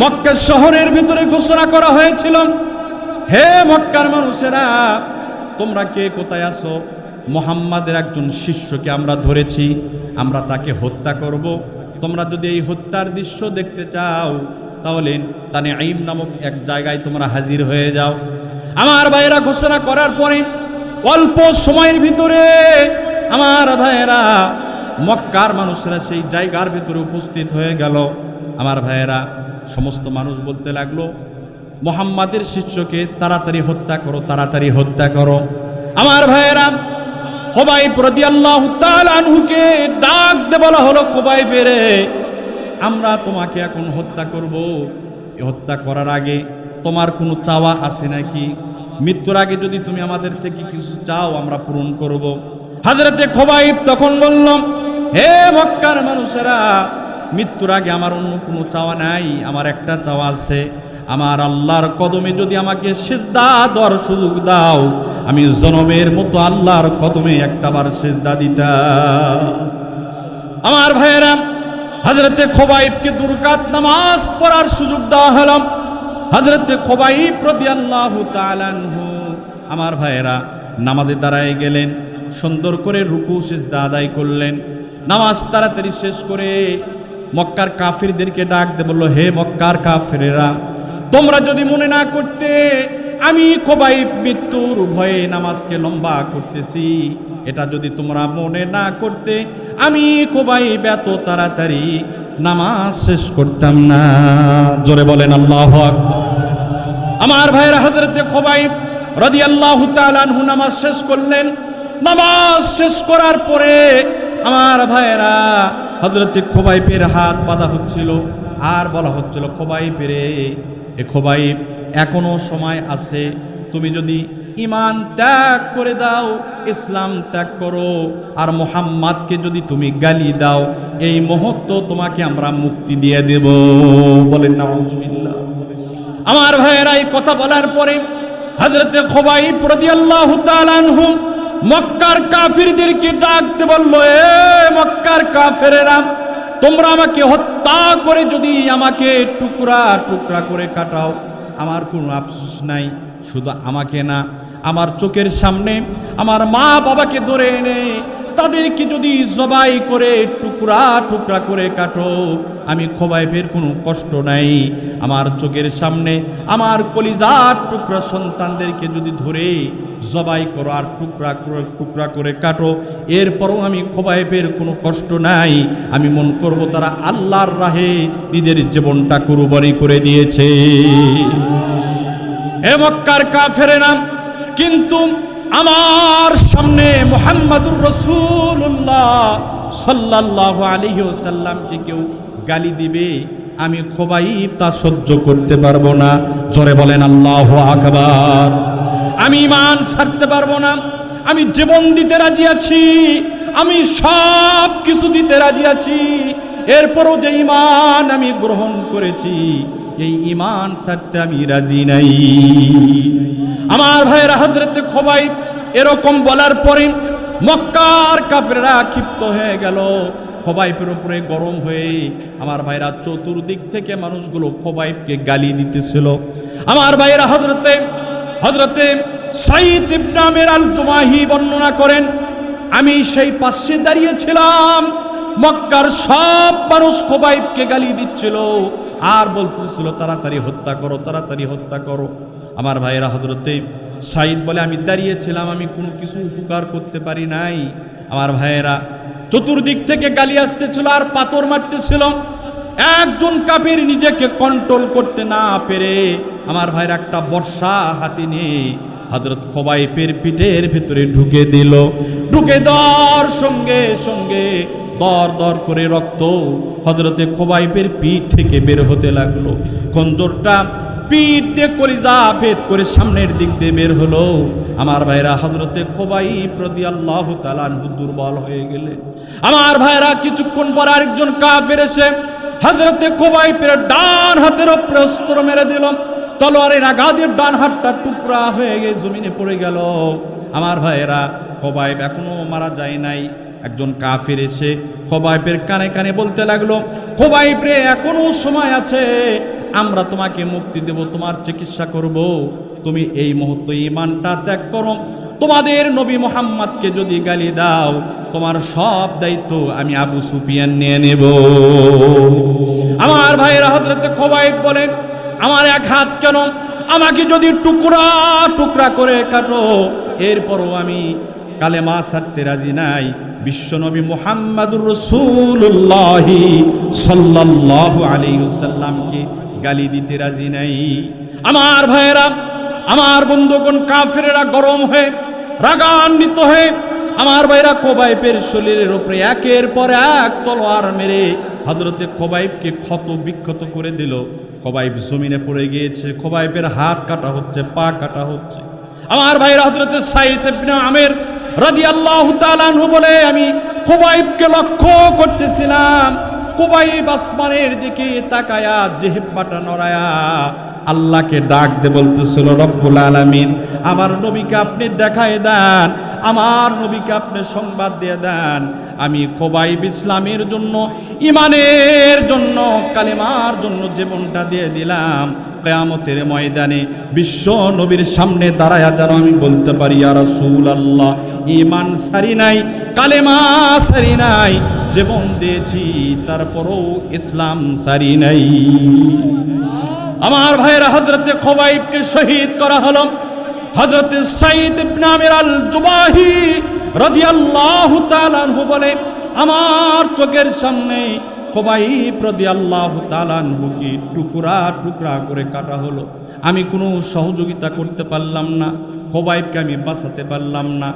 মক্কা শহরের ভিতরে ঘোষণা করা হয়েছিল, হে মক্কার মানুষেরা, তোমরা কে কোথায় আছো? মুহাম্মাদের একজন শিষ্যকে আমরা ধরেছি, আমরা তাকে হত্যা করব। তোমরা যদি এই হত্যার দৃশ্য দেখতে চাও তাহলে তানঈম নামক এক জায়গায় তোমরা হাজির হয়ে যাও। আমার ভাইয়েরা, ঘোষণা করার পরে অল্প সময়ের ভিতরে আমার ভাইয়েরা, মক্কার মানুষেরা সেই জায়গার ভিতরে উপস্থিত হয়ে গেল। আমার ভাইয়েরা, সমস্ত মানুষ বলতে লাগলো, মুহাম্মাদের শিষ্যকে তাড়াতাড়ি হত্যা করো, তাড়াতাড়ি হত্যা করো। আমার ভাইয়েরা, খুবাইব রাদিয়াল্লাহু তাআলা আনহুকে ডাক দিয়ে বলা হলো, খুবাইব রে, আমরা তোমাকে এখন হত্যা করব। এই হত্যা করার আগে তোমার কোনো চাওয়া আছে নাকি? মৃত্যুর আগে যদি তুমি আমাদের থেকে কিছু চাও, আমরা পূরণ করব। হযরতে খুবাইব তখন বলল, হে মক্কার মানুষেরা, মৃত্যুর আগে আমার অন্য কোনো চাওয়া নাই, আমার একটা চাওয়া আছে। আমার আল্লাহর কদমে যদি আমাকে সিজদা দেওয়ার সুযোগ দাও, আমি জনমের মতো আল্লাহর কদমে একটাবার সিজদা দিতাম। আমার ভাইয়েরা, হযরতে খুবাইবকে দুরকাত নামাজ পড়ার সুযোগ দেওয়া হলো। হযরতে খুবাইব রাদিয়াল্লাহু তাআলা আনহু আমার ভাইয়েরা নামাজে দাঁড়ায় গেলেন, সুন্দর করে রুকু সিজদা আদায় করলেন। নামাজ তাড়াতাড়ি শেষ করে মক্কার কাফিরদেরকে ডাক দিয়ে বলল, হে মক্কার কাফিরেরা, তোমরা যদি মনে না করতে, আমি খুবাইব মৃত্যুর ভয়ে নামাজকে লম্বা করতেছি, এটা যদি তোমরা মনে না করতে, আমি খুবাইব এত তাড়াতাড়ি নামাজ শেষ করতাম না। জোরে বলেন আল্লাহু আকবার। আমার ভাইয়েরা, হযরতে খুবাইব রাদিয়াল্লাহু তাআলা আনহু নামাজ শেষ করলেন। নামাজ শেষ করার পরে আমার ভাইয়েরা, হযরতে খুবাইবের হাত বাঁধা হচ্ছিল, আর বলা হচ্ছিল, খুবাইব রে, এ খুবাইব, এখনো সময় আছে, তুমি যদি ঈমান ত্যাগ করে দাও, ইসলাম ত্যাগ করো, আর মুহাম্মাদকে যদি তুমি গালি দাও, এই মুহূর্তে তোমাকে আমরা মুক্তি দিয়ে দেব। বলেন নাউজুবিল্লাহ। আমার ভাইয়েরা, এই কথা বলার পরে হযরতে খুবাইব রাদিয়াল্লাহু তাআলা আনহু মক্কার কাফিরদেরকে ডাকতে বলল, এ মক্কার কাফেরেরা, তোমরা আমাকে হত্যা করে যদি আমাকে টুকরা টুকরা করে কাটাও, আমার কোনো আফসোস নাই। শুধু আমাকে না, আমার চোখের সামনে আমার মা বাবাকে ধরে এনে তাদেরকে যদি জবাই করে টুকরা টুকরা করে কাটো, আমি খুবাইবের কোনো কষ্ট নাই। আমার চোখের সামনে আমার কলিজার টুকরা সন্তানদেরকে যদি ধরে জবাই করো আর টুকরা টুকরা করে কাটো, এরপরও আমি খুবাইবের কোনো কষ্ট নাই। আমি মন করব তারা আল্লাহর রাহে নিজের জীবনটা কুরবানি করে দিয়েছে। হে মক্কার কাফেরেরা, কিন্তু আমার সামনে মুহাম্মাদুর রাসূলুল্লাহ সাল্লাল্লাহু আলাইহি ওয়াসাল্লামকে কেউ গালি দিবে, আমি খুবাইব তা সহ্য করতে পারবো না। জোরে বলেন আল্লাহু আকবার। আমি ঈমান ছাড়তে পারবো না, আমি জীবন দিতে রাজি আছি। আমি সব কিছু দিতে রাজি আছি, এরপরও যে ঈমান আমি গ্রহণ করেছি এই ঈমান ছাড়তে আমি রাজি নাই। আমার ভাইরা, হযরতে খুবাইব এরকম বলার পরে মক্কার কাফেররা ক্ষিপ্ত হয়ে গেল, খুবাইবের উপরে গরম হয়ে। আমার ভাইরা, চতুর্দিক থেকে মানুষগুলো খুবাইবকে গালি দিতেছিল। আমার ভাইরা, হযরতে সাঈদ ইবনে আমির আল জুমাহি বর্ণনা করেন, আমি সেই পাশে দাঁড়িয়েছিলাম, মক্কার সব মানুষ খুবাইবকে গালি দিচ্ছিল আর বলতেছিল তাড়াতাড়ি হত্যা করো, তাড়াতাড়ি হত্যা করো। আমার ভাইরা, হযরতে সাঈদ বলে আমি দাঁড়িয়েছিলাম, আমি কোনো কিছু উপকার করতে পারি নাই। আমার ভাইয়েরা, চতুর্দিক থেকে গালি আসতেছিল আর পাথর মারতেছিল। একজন কাফির নিজেকে কন্ট্রোল করতে না পেরে আমার ভাইরা একটা বর্ষা হাতে নিয়ে হযরত খুবাইবের পিঠের ভিতরে ঢুকে দিল। ঢুকে দেওয়ার সঙ্গে সঙ্গে দর দর করে রক্ত হযরতে খুবাইবের পিঠ থেকে বের হতে লাগলো। খঞ্জরটা পিঠ দিয়ে কলিজা ভেদ করে সামনের দিক দিয়ে বের হলো। আমার ভাইরা, হযরতে খুবাইব রাদিয়াল্লাহু তাআলা আনহু দুর্বল হয়ে গেলেন। আমার ভাইরা, কিছুক্ষণ পর আরেকজন কাফের এসে হযরতে খুবাইবের ডান হাতের উপরে অস্ত্র মেরে দিল। তলোয়ারের আঘাতে ডান হাতটা টুকরা হয়ে গিয়ে জমিনে পড়ে গেল। আমার ভাইরা, খুবাইব এখনো মারা যায় নাই। একজন কাফের এসে খুবাইবের কানে কানে বলতে লাগলো, খুবাইব রে, এখনো সময় আছে, আমরা তোমাকে মুক্তি দেব, তোমার চিকিৎসা করব। তুমি এই মুহূর্তে ঈমানটা ত্যাগ করো। তোমাদের নবী মুহাম্মদকে যদি গালি দাও, তোমার সব দায়িত্ব আমি আবু সুফিয়ান নিয়ে নেব। আমার ভাইরা, হযরতে খুবাইব বলেন, আমার এক হাত কেন, আমাকে যদি টুকরা টুকরা করে কাটো, এরপরও আমি কালেমা ছাড়তে রাজি নাই। বিশ্বনবী মুহাম্মদুর রাসূলুল্লাহ সাল্লাল্লাহু আলাইহি ওয়াসাল্লামকে গালি দিতে রাজি নাই। আমার ভাইয়েরা, আমার বন্ধুগণ, কাফেরেরা গরম হয়ে রাগান্বিত হয়ে আমার ভাইরা খুবাইবের শরীরের উপরে একের পর এক তলোয়ার মেরে হযরতে খুবাইবকে ক্ষত বিক্ষত করে দিল। খুবাইব জমিনে পড়ে গিয়েছে, খুবাইবের হাত কাটা হচ্ছে, পা কাটা হচ্ছে। আমার ভাইরা, হযরতে সাঈদ ইবনে আমির রাদিয়াল্লাহু তাআলা আনহু বলে, আমি খুবাইবকে লক্ষ্য করতেছিলাম। খুবাইব আসমানের দিকে তাকায়া জিহ্বাটা নড়ায়া আল্লাহকে ডাক দে বলতেছিল, রব্বুল আলামিন, আমার নবীকে আপনি দেখায় দেন, আমার নবীকে আপনি সংবাদ দিয়ে দেন, আমি খুবাইব ইসলামের জন্য, ঈমানের জন্য, কালেমার জন্য জীবনটা দিয়ে দিলাম। কিয়ামতের ময়দানে বিশ্ব নবীর সামনে দাঁড়ায়া যেন আমি বলতে পারি, ইয়া রাসূলুল্লাহ, ঈমান সারি নাই, কালেমা সারি নাই, জীবন দিয়েছি তারপরও ইসলাম সারি নাই। আমার ভাইরা, হযরতে খুবাইবকে শহীদ করা হলো। হযরতে সাঈদ ইবনে আমির আল জুবাহি রাদিয়াল্লাহু তাআলা আনহু বলে, আমার চোখের সামনে খুবাইব রাদিয়াল্লাহু তাআলা আনহুকে টুকরা টুকরা করে কাটা হলো। আমি কোনো সহযোগিতা করতে পারলাম না, খুবাইবকে আমি বাঁচাতে পারলাম না।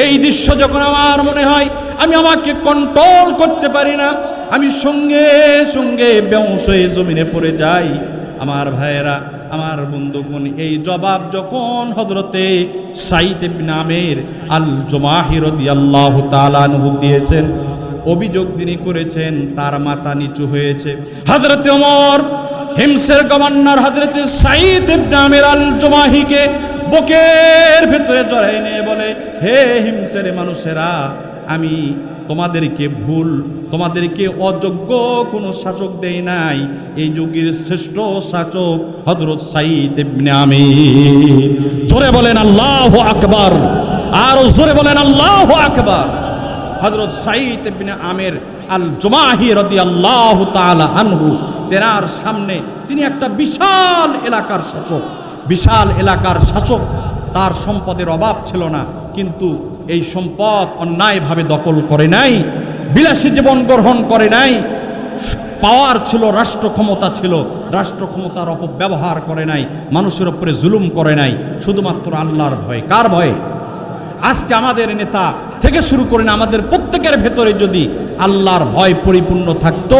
এই দৃশ্য যখন আমার মনে হয়, আমি আমাকে কন্ট্রোল করতে পারি না, আমি সঙ্গে সঙ্গে বেহুশ হয়ে জমিনে পড়ে যাই। আমার ভাইয়েরা, আমার বন্ধুগণ, এই জবাব যখন হযরতে সাঈদ ইবনে আমির আল জুমাহি রাদিয়াল্লাহু তাআলা আনহু দিয়েছেন, অভিযোগ তিনি করেছেন, তার মাথা নিচু হয়েছে। হযরতে ওমর হিমসের গভর্নর হযরতে সাঈদ ইবনে আমির আল জুমাহিকে বুকের ভিতরে জড়ায় নিয়ে বলে, হে হিমসের মানুষেরা, আমি তোমাদেরকে অযোগ্য কোনো শাসক দেই নাই। এই যুগের শ্রেষ্ঠ শাসক হযরত সাঈদ ইবনে আমির। জোরে বলেন আল্লাহু আকবার, আর জোরে বলেন আল্লাহু আকবার। হযরত সাঈদ ইবনে আমির আল জুমাহি রাদিয়াল্লাহু তাআলা আনহু, তেনার সামনে তিনি একটা বিশাল এলাকার শাসক, বিশাল এলাকার শাসক। তার সম্পদের অভাব ছিল না, কিন্তু এই সম্পদ অন্যায়ভাবে দখল করে নাই, বিলাসী জীবন গ্রহণ করে নাই। পাওয়ার ছিল, রাষ্ট্র ক্ষমতা ছিল, রাষ্ট্র ক্ষমতার অপব্যবহার করে নাই, মানুষের উপরে জুলুম করে নাই, শুধুমাত্র আল্লাহর ভয়ে। কার ভয়ে? আজকে আমাদের নেতা থেকে শুরু করে না, আমাদের প্রত্যেকের ভেতরে যদি আল্লাহর ভয় পরিপূর্ণ থাকতো।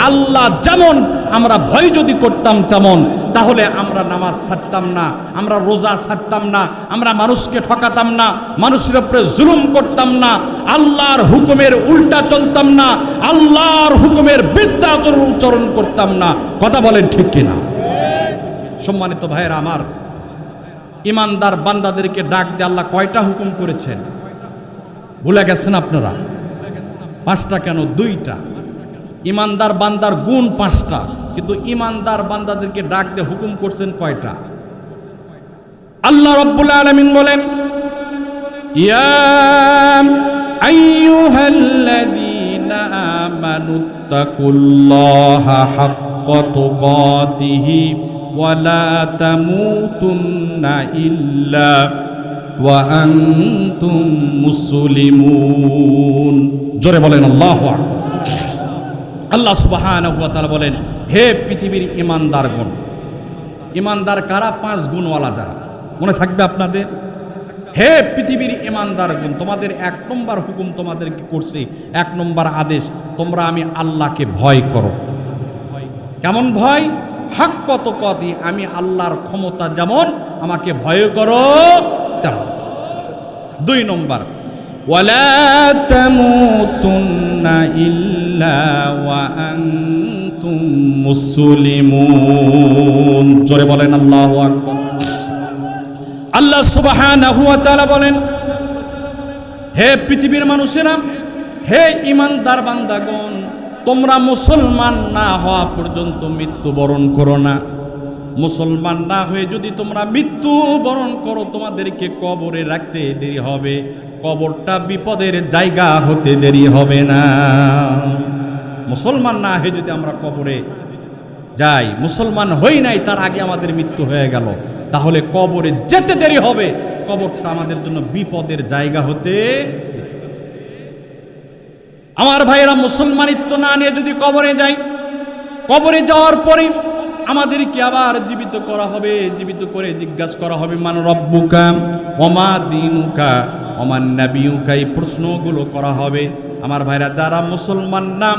আল্লাহ যেমন আমরা ভয় যদি করতাম তেমন, তাহলে আমরা নামাজ ছাড়তাম না, আমরা রোজা ছাড়তাম না, আমরা মানুষকে ঠকাতাম না, মানুষের উপরে জুলুম করতাম না, আল্লাহর হুকুমের উল্টা চলতাম না, আল্লাহর হুকুমের বিরুদ্ধে আচরণ করতাম না। কথা বলেন ঠিক কিনা? সম্মানিত ভাইয়েরা আমার, ইমানদার বান্দাদেরকে ডাক দিয়ে আল্লাহ কয়টা হুকুম করেছেন ভুলে গেছেন আপনারা? 5টা কেন, 2টা। ইমানদার বান্দার গুণ 5টা, কিন্তু ইমানদার বান্দাদেরকে ডাক দিয়ে হুকুম করছেন কয়টা? আল্লাহ রাব্বুল আলামিন বলেন, ইয়া আইয়ুহাল্লাযীনা আমানুত্তাকুল্লাহা হাক্কা তুকাতিহি ওয়া লা তামুতুন্না ইল্লা ওয়া আনতুম মুসলিমুন। জোরে বলেন আল্লাহু আকবার। আল্লাহ সুবহানাহু ওয়া তাআলা বলেন, হে পৃথিবীর ইমানদারগণ। ইমানদার কারা? 5 গুণওয়ালা যারা, মনে থাকবে আপনাদের। হে পৃথিবীর ইমানদারগণ, তোমাদের 1 নম্বর হুকুম তোমাদেরকে করছি, 1 নম্বর আদেশ, তোমরা আমি আল্লাহকে ভয় করো। কেমন ভয়? হাক্কা তুকাতি, আমি আল্লাহর ক্ষমতা যেমন আমাকে ভয় করো তেমন। 2 নম্বর, ওয়ালা তামুতুন্না ইল্লা ওয়া আনতুম মুসলিমুন। জোরে বলেন আল্লাহু আকবার। আল্লাহ সুবহানাহু ওয়া তাআলা বলেন, হে পৃথিবীর মানুষেরা, হে ইমানদার বান্দাগণ, তোমরা মুসলমান না হওয়া পর্যন্ত মৃত্যুবরণ করো না। মুসলমান না হয়ে যদি তোমরা মৃত্যুবরণ করো, তোমাদেরকে কবরে রাখতে দেরি হবে, কবরটা বিপদের জায়গা হতে দেরি হবে না। মুসলমান না হয়ে যদি আমরা কবরে যাই, মুসলমান হই নাই তার আগে আমাদের মৃত্যু হয়ে গেল, তাহলে কবরে যেতে দেরি হবে, কবরটা আমাদের জন্য বিপদের জায়গা হতে। আমার ভাইয়েরা, মুসলমানিত্ব না নিয়ে যদি কবরে যাই, কবরে যাওয়ার পরে আমাদেরকে আবার জীবিত করা হবে, জীবিত করে জিজ্ঞাসা করা হবে, মান রব্বুকা ওমা দীনুকা ওমান নাবিয়ুকা, এই প্রশ্নগুলো করা হবে। আমার ভাইরা, যারা মুসলমান না,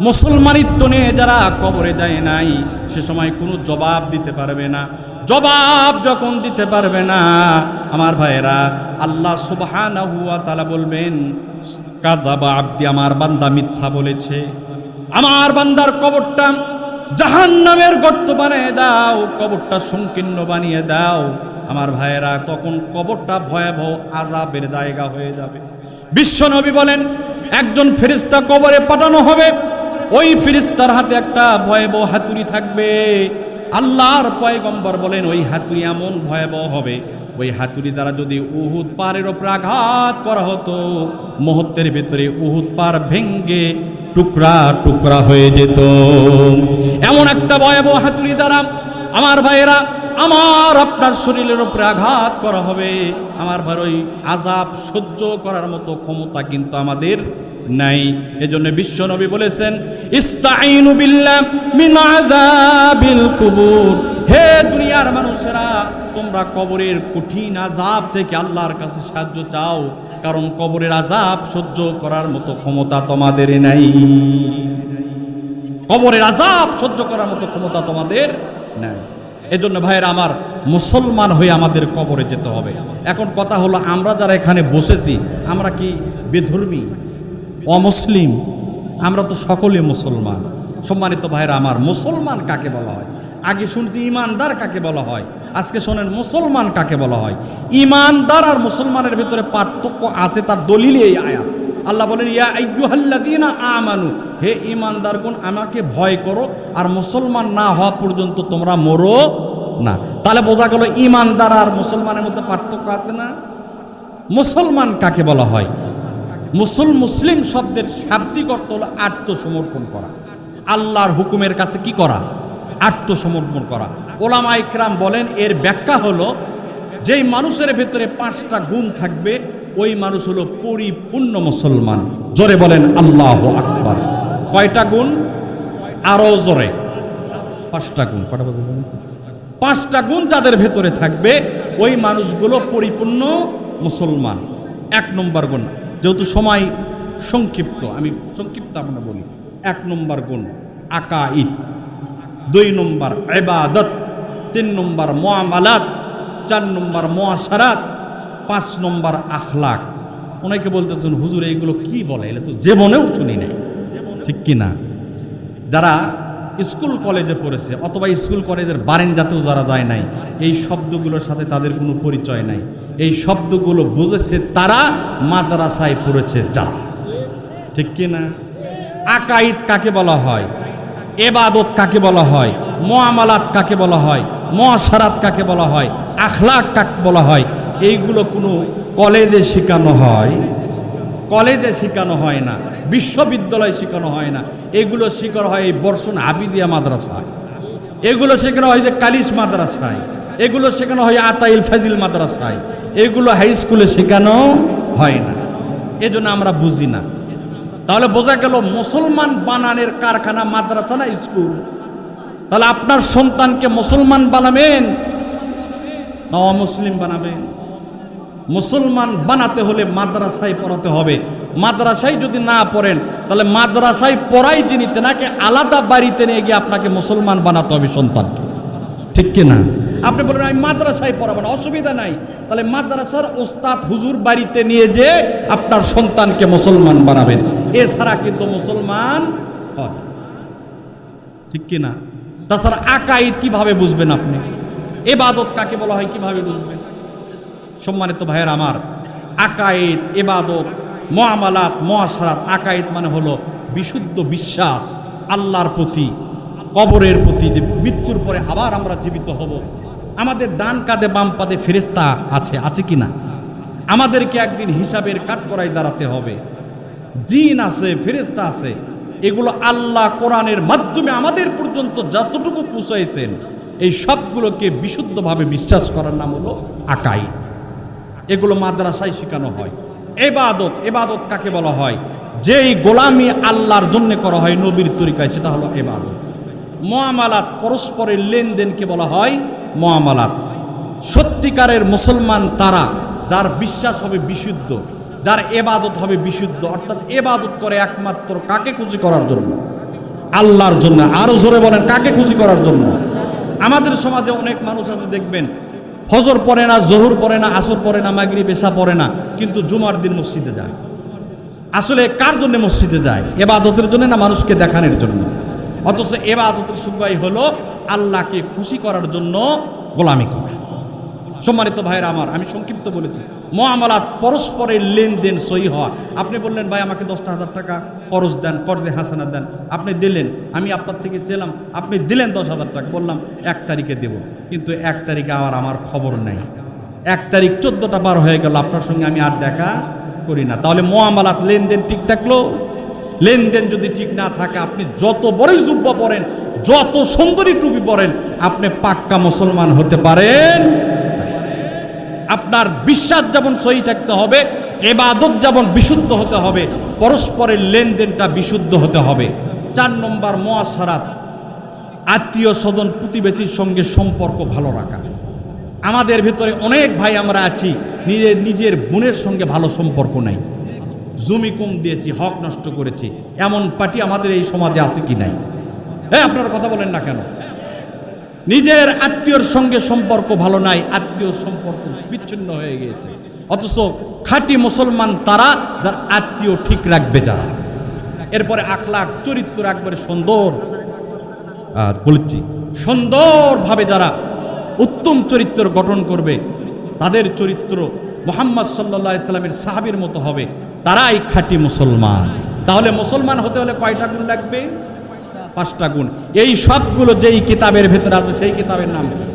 মুসলমানিত্ব নিয়ে যারা কবরে যায় নাই, সে সময় কোনো জবাব দিতে পারবে না। জবাব যখন দিতে পারবে না, আমার ভাইরা, আল্লাহ সুবহানাহু ওয়া তাআলা বলবেন, কাযাবা আবদি, আমার বান্দা মিথ্যা বলেছে, আমার বান্দার কবরটা জাহান্নামের গর্ত বানিয়ে দাও, কবরটা সংকীর্ণ বানিয়ে দাও। আমার ভাইয়েরা, তখন কবরটা ভয়াবহ আযাবের জায়গা হয়ে যাবে। বিশ্বনবী বলেন, একজন ফেরেশতা কবরে পাঠানো হবে, ওই ফেরেশতার হাতে একটা ভয়াবহ হাতুড়ি থাকবে। আল্লাহর পয়গম্বর বলেন, ওই হাতুড়ি এমন ভয়াবহ হবে, ওই হাতুড়ি দ্বারা যদি উহুদ পাহাড়ের উপরে আঘাত করা হতো, মুহূর্তের ভিতরে উহুদ পাহাড় ভেঙ্গে টুকরা টুকরা হয়ে যেত। এমন একটা ভয়াবহ হাতুড়ি দ্বারা আমার ভাইয়েরা, আমার আপনার শরীরের উপরে আঘাত করা হবে। আমার ভাই, ওই আযাব সহ্য করার মতো ক্ষমতা কিন্তু আমাদের নাই। এজন্য বিশ্বনবী বলেছেন, ইস্তাঈনু বিল্লাহ মিন আযাবিল কুবুর। হে দুনিয়ার মানুষেরা, তোমরা কবরের কঠিন আযাব থেকে আল্লাহর কাছে সাহায্য চাও, কারণ কবরের আযাব সহ্য করার মতো ক্ষমতা তোমাদের নাই। কবরের আযাব সহ্য করার মতো ক্ষমতা তোমাদের নাই। এজন্য ভাইয়েরা আমার, মুসলমান হয়ে আমাদের কবরে যেতে হবে। এখন কথা হলো, আমরা যারা এখানে বসেছি, আমরা কি বেধর্মী, অমুসলিম? আমরা তো সকলে মুসলমান। সম্মানিত ভাইয়েরা আমার, মুসলমান কাকে বলা হয়? আগে শুনছি ইমানদার কাকে বলা হয়, আজকে শোনেন মুসলমান কাকে বলা হয়। ইমানদার আর মুসলমানের ভিতরে পার্থক্য আছে, তার দলিল এই আয়াত। আল্লাহ বলেন, ইয়া আইয়ুহাল্লাযীনা আমানু, হে ইমানদারগণ, আমাকে ভয় করো, আর মুসলমান না হওয়া পর্যন্ত তোমরা মরো না। তাহলে বোঝা গেল ইমানদার আর মুসলমানের মধ্যে পার্থক্য আছে না? মুসলমান কাকে বলা হয়? মুসলিম শব্দের শাব্দিক অর্থ হলো আত্মসমর্পণ করা, আল্লাহর হুকুমের কাছে কি করা? আত্মসমর্পণ করা। ওলামা ইকরাম বলেন, এর ব্যাখ্যা হলো, যেই মানুষের ভেতরে 5টা গুণ থাকবে, ওই মানুষ হলো পরিপূর্ণ মুসলমান। জোরে বলেন আল্লাহু আকবার। কয়টা গুণ? আরো জোরে। 5টা গুণ। 5টা গুণ যাদের ভেতরে থাকবে, ওই মানুষগুলো পরিপূর্ণ মুসলমান। 1 নম্বর গুণ, যেহেতু সময় সংক্ষিপ্ত, আমি সংক্ষিপ্ত আপনার বলি। 1 নম্বর গুণ আকাঈদ, 2 নম্বর ইবাদত, 3 নম্বর মুআমালাত, 4 নম্বর মুআশারাত, 5 নম্বর আখলাক। অনেকে বলতেছেন হুজুর এইগুলো কি বলে, এগুলো তো জীবনেও শুনি নাই, ঠিক কি না? যারা স্কুল কলেজে পড়েছে অথবা স্কুল কলেজের বারান্দাতেও যারা যায় নাই, এই শব্দগুলোর সাথে তাদের কোনো পরিচয় নাই। এই শব্দগুলো বুঝেছে তারা, মাদ্রাসায় পড়েছে যারা, ঠিক কি না? আকাঈদ কাকে বলা হয়, ইবাদত কাকে বলা হয়, মুআমালাত কাকে বলা হয়, মুআশারাত কাকে বলা হয়, আখলাক কাকে বলা হয়, এইগুলো কোনো কলেজে শেখানো হয়? কলেজে শেখানো হয় না, বিশ্ববিদ্যালয়ে শেখানো হয় না। এগুলো শেখানো হয় এই বর্ষণ হাফিজিয়া মাদ্রাসায়, এগুলো শেখানো হয় যে কালিস মাদ্রাসায়, এগুলো শেখানো হয় আতাইল ফাজিল মাদ্রাসায়, এগুলো হাই স্কুলে শেখানো হয় না। এজন্য আমরা বুঝি না। তাহলে বোঝা গেল মুসলমান বানানোর কারখানা মাদ্রাসা না স্কুল? তাহলে আপনার সন্তানকে মুসলমান বানাবেন না অমুসলিম বানাবেন? মুসলমান বানাতে হলে মাদ্রাসায় পড়াতে হবে। মাদ্রাসায় যদি না পড়েন তাহলে মাদ্রাসায় পড়াই জিনিতে নাকি আলাদা বাড়িতে নিয়ে গিয়ে আপনাকে মুসলমান বানাতে হবে সন্তানকে, ঠিক কি না? আপনি বলেন আমি মাদ্রাসায় পড়াবো না, অসুবিধা নাই। তাহলে মাদ্রাসার ওস্তাদ হুজুর বাড়িতে নিয়ে যে আপনার সন্তানকে মুসলমান বানাবেন, এছাড়া কিন্তু মুসলমান হওয়া যায়, ঠিক কি না? তাছাড়া আকাঈদ কিভাবে বুঝবেন আপনি? ইবাদত কাকে বলা হয় কিভাবে বুঝবেন? সম্মানিত ভাইয়ের আমার, আকাঈদ, ইবাদত, মুআমালাত, মুআশারাত। আকাঈদ মানে হলো বিশুদ্ধ বিশ্বাস আল্লাহর প্রতি, কবরের প্রতি, যে মৃত্যুর পরে আবার আমরা জীবিত হব, আমাদের ডান কাঁধে বাম পাদে ফেরেশতা আছে, আছে কি না? আমাদেরকে একদিন হিসাবের কাঠগড়ায় দাঁড়াতে হবে, জিন আছে, ফেরেশতা আছে। এগুলো আল্লাহ কোরআনের মাধ্যমে আমাদের পর্যন্ত যতটুকু পৌঁছাইছেন, এই সবগুলোকে বিশুদ্ধভাবে বিশ্বাস করার নাম হলো আকাঈদ। এগুলো মাদ্রাসায় শেখানো হয়। ইবাদত, ইবাদত কাকে বলা হয়? যেই গোলামি আল্লাহর জন্য করা হয় নবীর তরিকায়, সেটা হলো ইবাদত। মুআমালাত, পরস্পরের লেনদেনকে বলা হয় মুআমালাত। সত্যিকারের মুসলমান তারা যার বিশ্বাস হবে বিশুদ্ধ, যার ইবাদত হবে বিশুদ্ধ, অর্থাৎ ইবাদত করে একমাত্র কাকে খুশি করার জন্য? আল্লাহর জন্য। আরো জোরে বলেন, কাকে খুশি করার জন্য? আমাদের সমাজে অনেক মানুষ আছে দেখবেন ফজর পড়ে না, জোহর পড়ে না, আসর পড়ে না, মাগরিব এশা পড়ে না, কিন্তু জুমার দিন মসজিদে যায়। আসলে কার জন্য মসজিদে যায়? ইবাদতের জন্য না মানুষকে দেখানোর জন্য? অথচ ইবাদতের সংজ্ঞাই হলো আল্লাহকে খুশি করার জন্য গোলামি করা। সম্মানিত ভাইয়েরা আমার, আমি সংক্ষিপ্ত বলেছি। মুআমালাত, পরস্পরের লেনদেন সহি হওয়া। আপনি বললেন ভাই আমাকে 10,000 টাকা করজ দেন, কর্জে হাসানা দেন, আপনি দিলেন, আমি আপনার থেকে চেলাম, আপনি দিলেন 10,000 টাকা, বললাম 1 তারিখে দেব, কিন্তু 1 তারিখে আমার খবর নাই, 1 তারিখ 14টা বার হয়ে গেল, আপনার সঙ্গে আমি আর দেখা করি না। তাহলে মুআমালাত, লেনদেন ঠিক থাকলো? লেনদেন যদি ঠিক না থাকে, আপনি যত বড়ই জুব্বা পরেন, যত সুন্দরী টুপি পরেন, আপনি পাক্কা মুসলমান হতে পারেন? আপনার বিশ্বাস যেমন সহি থাকতে হবে, ইবাদত যেমন বিশুদ্ধ হতে হবে, পরস্পরের লেনদেনটা বিশুদ্ধ হতে হবে। 4 নম্বর মুআশারাত, আত্মীয় স্বজন প্রতিবেশীর সঙ্গে সম্পর্ক ভালো রাখা। আমাদের ভিতরে অনেক ভাই আমরা আছি, নিজের বোনের সঙ্গে ভালো সম্পর্ক নাই, জমি কম দিয়েছি, হক নষ্ট করেছি, এমন পার্টি আমাদের এই সমাজে আছে কি নাই? আপনারা কথা বলেন না কেন? নিজের আত্মীয়র সঙ্গে সম্পর্ক ভালো নাই, আত্মীয় সম্পর্ক বিচ্ছিন্ন হয়ে গিয়েছে। অথচ খাঁটি মুসলমান তারা যার আত্মীয় ঠিক রাখবে যারা। এরপরে আখলাক, চরিত্র একবারে সুন্দর, বলছি সুন্দরভাবে যারা উত্তম চরিত্র গঠন করবে, তাদের চরিত্র মুহাম্মদ সাল্লাল্লাহু আলাইহি সাল্লামের সাহাবীর মতো হবে, তারাই খাঁটি মুসলমান। তাহলে মুসলমান হতে হলে কয়টা গুণ লাগবে? 5টা গুণ। এই সবগুলো যেই কিতাবের ভেতরে আছে সেই কিতাবের নাম কি?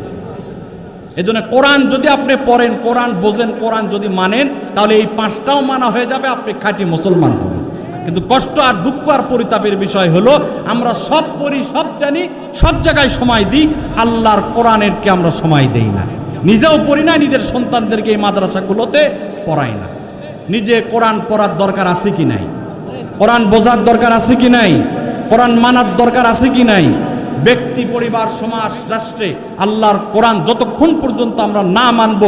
এজন্য কোরআন যদি আপনি পড়েন, কোরআন বোঝেন, কোরআন যদি মানেন, তাহলে এই 5টাও মানা হয়ে যাবে, আপনি খাঁটি মুসলমান হবেন। কিন্তু কষ্ট আর দুঃখ আর পরিতাপের বিষয় হলো আমরা সব পড়ি, সব জানি, সব জায়গায় সময় দিই, আল্লাহর কোরআনেরকে আমরা সময় দেই না। নিজেও পড়ি না, নিজের সন্তানদেরকে এই মাদ্রাসাগুলোতে পড়াই না। নিজে কোরআন পড়ার দরকার আছে কি নাই? কোরআন বোঝার দরকার আছে কি নাই? কোরআন মানার দরকার আছে কি নাই? ব্যক্তি, পরিবার, সমাজ, রাষ্ট্রে আল্লাহর কোরআন যতক্ষণ পর্যন্ত আমরা না মানব,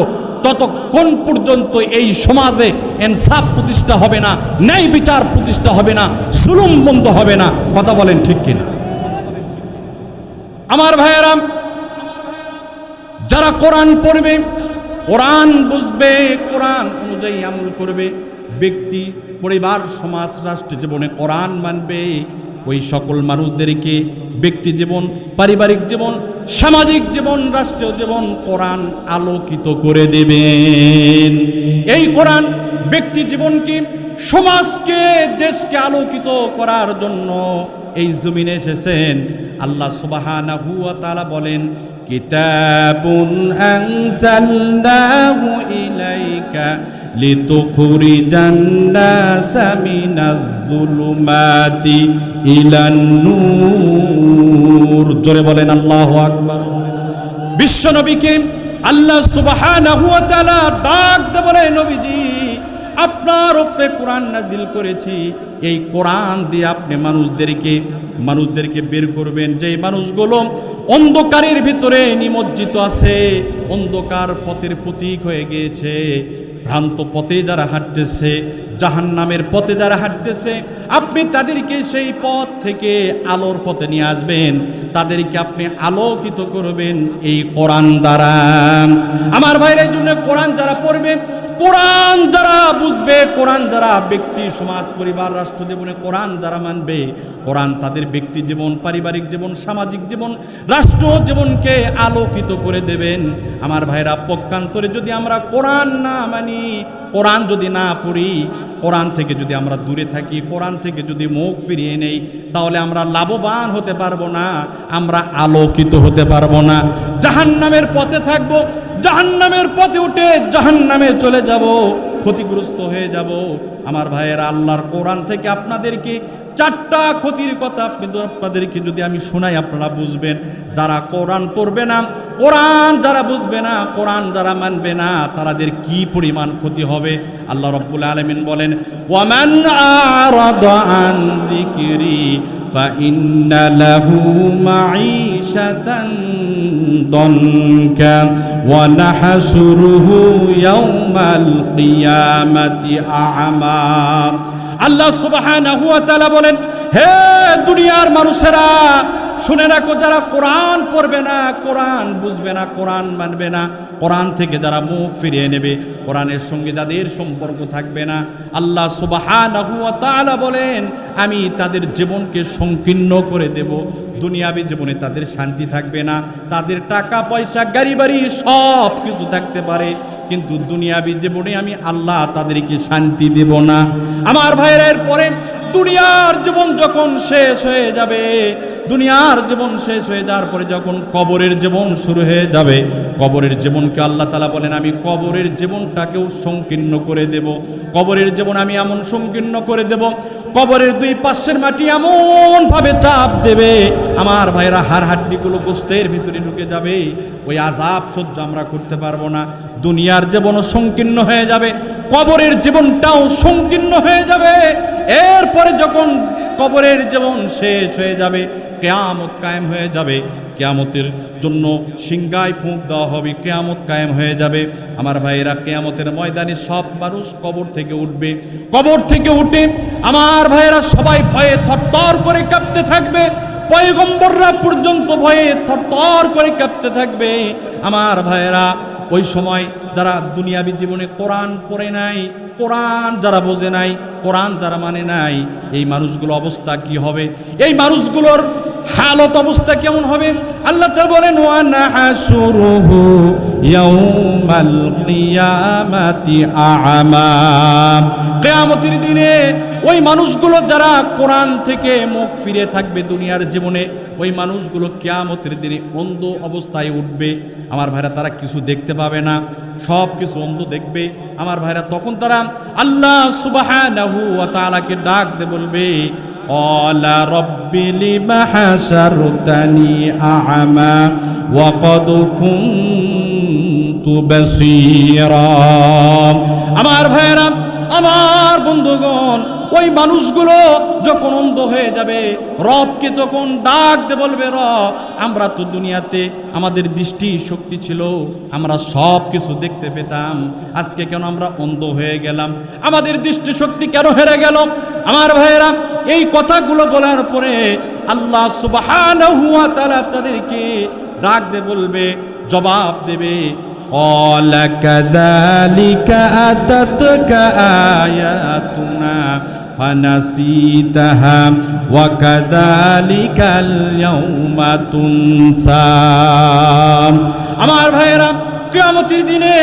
ততক্ষণ পর্যন্ত এই সমাজে ইনসাফ প্রতিষ্ঠা হবে না, ন্যায় বিচার প্রতিষ্ঠা হবে না, জুলুম বন্ধ হবে না। কথা বলেন ঠিক কিনা? আমার ভাইয়েরা, যারা কোরআন পড়বে, কোরআন বুঝবে, কোরআন অনুযায়ী আমল করবে, ব্যক্তি, পরিবার, সমাজ, রাষ্ট্র জীবনে কোরআন মানবে, ওই সকল মানুষদেরকে ব্যক্তি জীবন, পারিবারিক জীবন, সামাজিক জীবন, রাষ্ট্রীয় জীবন কোরআন আলোকিত করে দেবেন। এই কোরআন ব্যক্তি জীবনকে, সমাজকে, দেশকে আলোকিত করার জন্য এই জমিনে এসেছেন। আল্লাহ সুবহানাহু ওয়া তাআলা বলেন, কিতাবুন আনজালনাহু ইলাইকা লিতুখরিজান নাসা মিনাজ যুলুমাতি ইলান নূর। জোরে বলেন আল্লাহু আকবার। বিশ্ব নবীকে আল্লাহ সুবহানাহু ওয়া তাআলা ডাক দিয়ে বলে, নবীজি আপনার উপরে কোরআন নাজিল করেছি, এই কোরআন দিয়ে আপনি মানুষদেরকে বের করবেন, যে মানুষগুলো অন্ধকারের ভিতরে নিমজ্জিত আছে, অন্ধকার পথের প্রতীক হয়ে গিয়েছে, ভ্রান্ত পথে যারা হাঁটতেছে, জাহান্নামের পথে যারা হাঁটতেছে, আপনি তাদেরকে সেই পথ থেকে আলোর পথে নিয়ে আসবেন, তাদেরকে আপনি আলোকিত করবেন এই কোরআন দ্বারা। আমার ভাইয়ের জন্য কোরআন যারা পড়বে, কোরআন যারা বুঝবে, কোরআন যারা ব্যক্তি, সমাজ, পরিবার, রাষ্ট্র জীবনে কোরআন যারা মানবে, কোরআন তাদের ব্যক্তি জীবন, পারিবারিক জীবন, সামাজিক জীবন, রাষ্ট্র জীবনকে আলোকিত করে দেবেন। আমার ভাইরা, পক্ষান্তরে যদি আমরা কোরআন না মানি, কোরআন যদি না পড়ি, কোরআন থেকে যদি আমরা দূরে থাকি, কোরআন থেকে যদি মুখ ফিরিয়ে নেই, তাহলে আমরা লাভবান হতে পারবো না, আমরা আলোকিত হতে পারবো না। জাহান্নামের পথে থাকবো, জাহান্নামের পথে উঠে জাহান্নামে চলে যাব, ক্ষতিগ্রস্ত হয়ে যাব। আমার ভাইয়েরা, আল্লাহর কোরআন থেকে আপনাদেরকে চারটা ক্ষতির কথা আপনাদেরকে যদি আমি শোনাই, আপনারা বুঝবেন। যারা কোরআন পড়বে না, কোরআন যারা বুঝবে না, কোরআন যারা মানবে না, তাদের কি পরিমাণ ক্ষতি হবে। আল্লাহ রাব্বুল আলামিন বলেন, ওয়ামান আরাদা আন যিকরি ফাইন্না লাহু মাঈশাতান দনকা ওয়া নাহশুরুহু ইয়াওমাল কিয়ামাতি আ'মা। আল্লাহ সুবহানাহু ওয়া তাআলা বলেন, হে দুনিয়ার মানুষেরা, শুনে রাখো, যারা কোরআন পড়বে না, কোরআন বুঝবে না, কোরআন মানবে না, কোরআন থেকে যারা মুখ ফিরিয়ে নেবে, কোরআনের সঙ্গে যাদের সম্পর্ক থাকবে না, আল্লাহ সুবহানাহু ওয়া তাআলা বলেন, আমি তাদের জীবনকে সংকীর্ণ করে দেব। দুনিয়াবী জীবনে তাদের শান্তি থাকবে না, তাদের টাকা পয়সা, গাড়ি বাড়ি সব কিছু থাকতে পারে, কিন্তু দুনিয়াবী জীবনে আমি আল্লাহ তাদেরকে শান্তি দেব না। আমার ভাইয়ের, এরপরে দুনিয়ার জীবন যখন শেষ হয়ে যাবে, দুনিয়ার জীবন শেষ হয়ে যাওয়ার পরে যখন কবরের জীবন শুরু হয়ে যাবে, কবরের জীবনকে আল্লাহ তাআলা বলেন, আমি কবরের জীবনটাকেও সংকীর্ণ করে দেব। কবরের জীবন আমি এমন সংকীর্ণ করে দেব, কবরের দুই পাশের মাটি এমন ভাবে চাপ দেবে, আমার ভাইরা হাড় হাড্ডিগুলো গোস্তের ভিতরে ঢুকে যাবে, ওই আযাব সহ্য আমরা করতে পারবো না। দুনিয়ার জীবনও সংকীর্ণ হয়ে যাবে, কবরের জীবনটাও সংকীর্ণ হয়ে যাবে। এরপরে যখন কবরের জীবন শেষ হয়ে যাবে, কিয়ামত কায়েম হয়ে যাবে, কিয়ামতের জন্য সিংহায় ফুঁক দেওয়া হবে, কিয়ামত কায়েম হয়ে যাবে। আমার ভাইয়েরা, কিয়ামতের ময়দানে সব মানুষ কবর থেকে উঠবে, কবর থেকে উঠে আমার ভাইয়েরা সবাই ভয়ে থরথর করে কাঁপতে থাকবে, পয়গম্বররা পর্যন্ত ভয়ে থরথর করে কাঁপতে থাকবে। আমার ভাইয়েরা, ওই সময় যারা দুনিয়াবী জীবনে কোরআন পড়ে নাই, কোরআন যারা বোঝে নাই, কোরআন যারা মানে নাই, এই মানুষগুলো অবস্থা কি হবে, এই মানুষগুলোর হালত অবস্থা কেমন হবে? আল্লাহ তাআলা বলেন, ওয়া নাহশুরুহু ইয়াউমাল কিয়ামাতি আ'মা। কিয়ামতের দিনে ওই মানুষগুলো যারা কোরআন থেকে মুখ ফিরে থাকবে দুনিয়ার জীবনে, ওই মানুষগুলো কিয়ামতের দিনে অন্ধ অবস্থায় উঠবে। আমার ভাইরা, তারা কিছু দেখতে পাবে না, সব কিছু অন্ধ দেখবে। আমার ভাইরা, তখন তারা আল্লাহ সুবহানাহু ওয়া তাআলাকে ডাক দিয়ে বলবে, ক্বালা রাব্বি লিমা হাশারতানি আ'মা ওয়া ক্বাদ কুনতু বাসীরা। আমার ভাইরা, আমার বন্ধুগণ, ওই মানুষগুলো যখন অন্ধ হয়ে যাবে, রবকে তখন ডাক দে বলবে, রব আমরা তো দুনিয়াতে আমাদের দৃষ্টি শক্তি ছিল, আমরা সব কিছু দেখতে পেতাম, আজকে কেন আমরা অন্ধ হয়ে গেলাম, আমাদের দৃষ্টি শক্তি কেন হেরে গেল? আমার ভাইয়েরা, এই কথাগুলো বলার পরে আল্লাহ সুবহানাহু ওয়া তাআলা তাদেরকে ডাক দে বলবে, জবাব দেবে, قال كذلك أتتك آياتنا فنسيتها وكذلك اليوم تنسى। আমার ভাইয়েরা, কিয়ামতের দিনে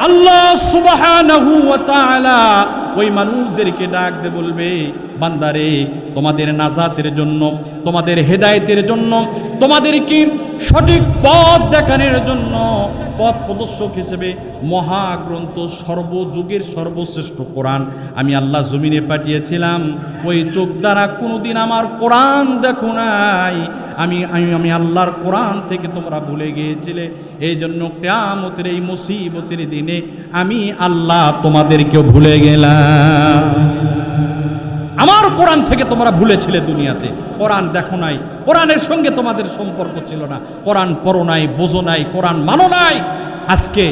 আল্লাহ সুবহানাহু ওয়া তাআলা ওই মানুষদেরকে ডাক দে বলবে, বান্দারে তোমাদের নাজাতের জন্য, তোমাদের হেদায়েতের জন্য, তোমাদেরকে সঠিক পথ দেখানোর জন্য পথ প্রদর্শক হিসেবে মহাগ্রন্থ, সর্বযুগের সর্বশ্রেষ্ঠ কোরআন আমি আল্লাহ জমিনে পাঠিয়েছিলাম। ওই চোখ দ্বারা কোনোদিন আমার কোরআন দেখো নাই, আমি আল্লাহর কোরআন থেকে তোমরা ভুলে গিয়েছিলে, এই জন্য কিয়ামতের এই মুসিবতের দিনে আমি আল্লাহ তোমাদেরকেও ভুলে গেলাম। আমার কোরআন থেকে তোমরা ভুলেছিলে দুনিয়াতে, কোরআন দেখো নাই, কোরআনের সঙ্গে তোমাদের সম্পর্ক ছিল না, কোরআন পড়ো নাই, বোঝো নাই, কোরআন মানো নাই। আজকে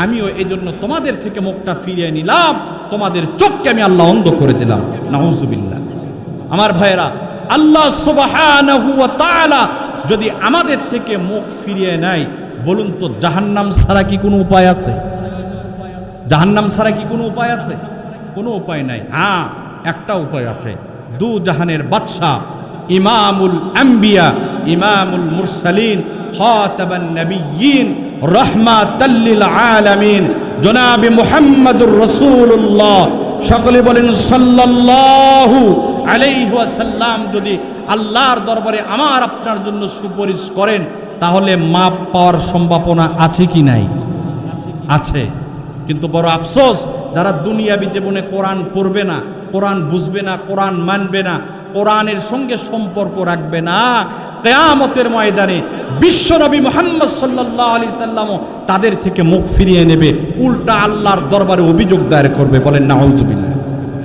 আমিও এই জন্য তোমাদের থেকে মুখটা ফিরিয়ে নিলাম, তোমাদের চোখকে আমি আল্লাহ অন্ধ করে দিলাম। নাউজুবিল্লাহ। আমার ভাইয়েরা, আল্লাহ সুবহানাহু ওয়া তাআলা যদি আমাদের থেকে মুখ ফিরিয়ে নেয়, বলুন তো জাহান্নাম ছাড়া কি কোনো উপায় আছে? জাহান্নাম ছাড়া কি কোনো উপায় আছে? কোনো উপায় নাই। হ্যাঁ, একটা উপায় আছে। দু জাহানের বাদশা, ইমামুল আম্বিয়া, ইমামুল মুরসালিন, খাতাবান নবিয়্যিন, রাহমাতাল লিল আলামিন, জনাবে মুহাম্মদুর রাসূলুল্লাহ, সকলে বলেন সাল্লাল্লাহু আলাইহি ওয়াসাল্লাম যদি আল্লাহর দরবারে আমার আপনার জন্য সুপারিশ করেন, তাহলে মাপ পাওয়ার সম্ভাবনা আছে কি নাই? আছে। কিন্তু বড় আফসোস, যারা দুনিয়াবি জীবনে কোরআন পড়বে না, কোরআন বুঝবে না, কোরআন মানবে না, কোরআনের সঙ্গে সম্পর্ক রাখবে না, কিয়ামতের ময়দানে বিশ্বনবী মুহাম্মদ সাল্লাল্লাহু আলাইহি সাল্লামও তাদের থেকে মুখ ফিরিয়ে নেবে, উল্টা আল্লাহর দরবারে অভিযোগ দায়ের করবে। বলেন নাউজুবিল্লাহ।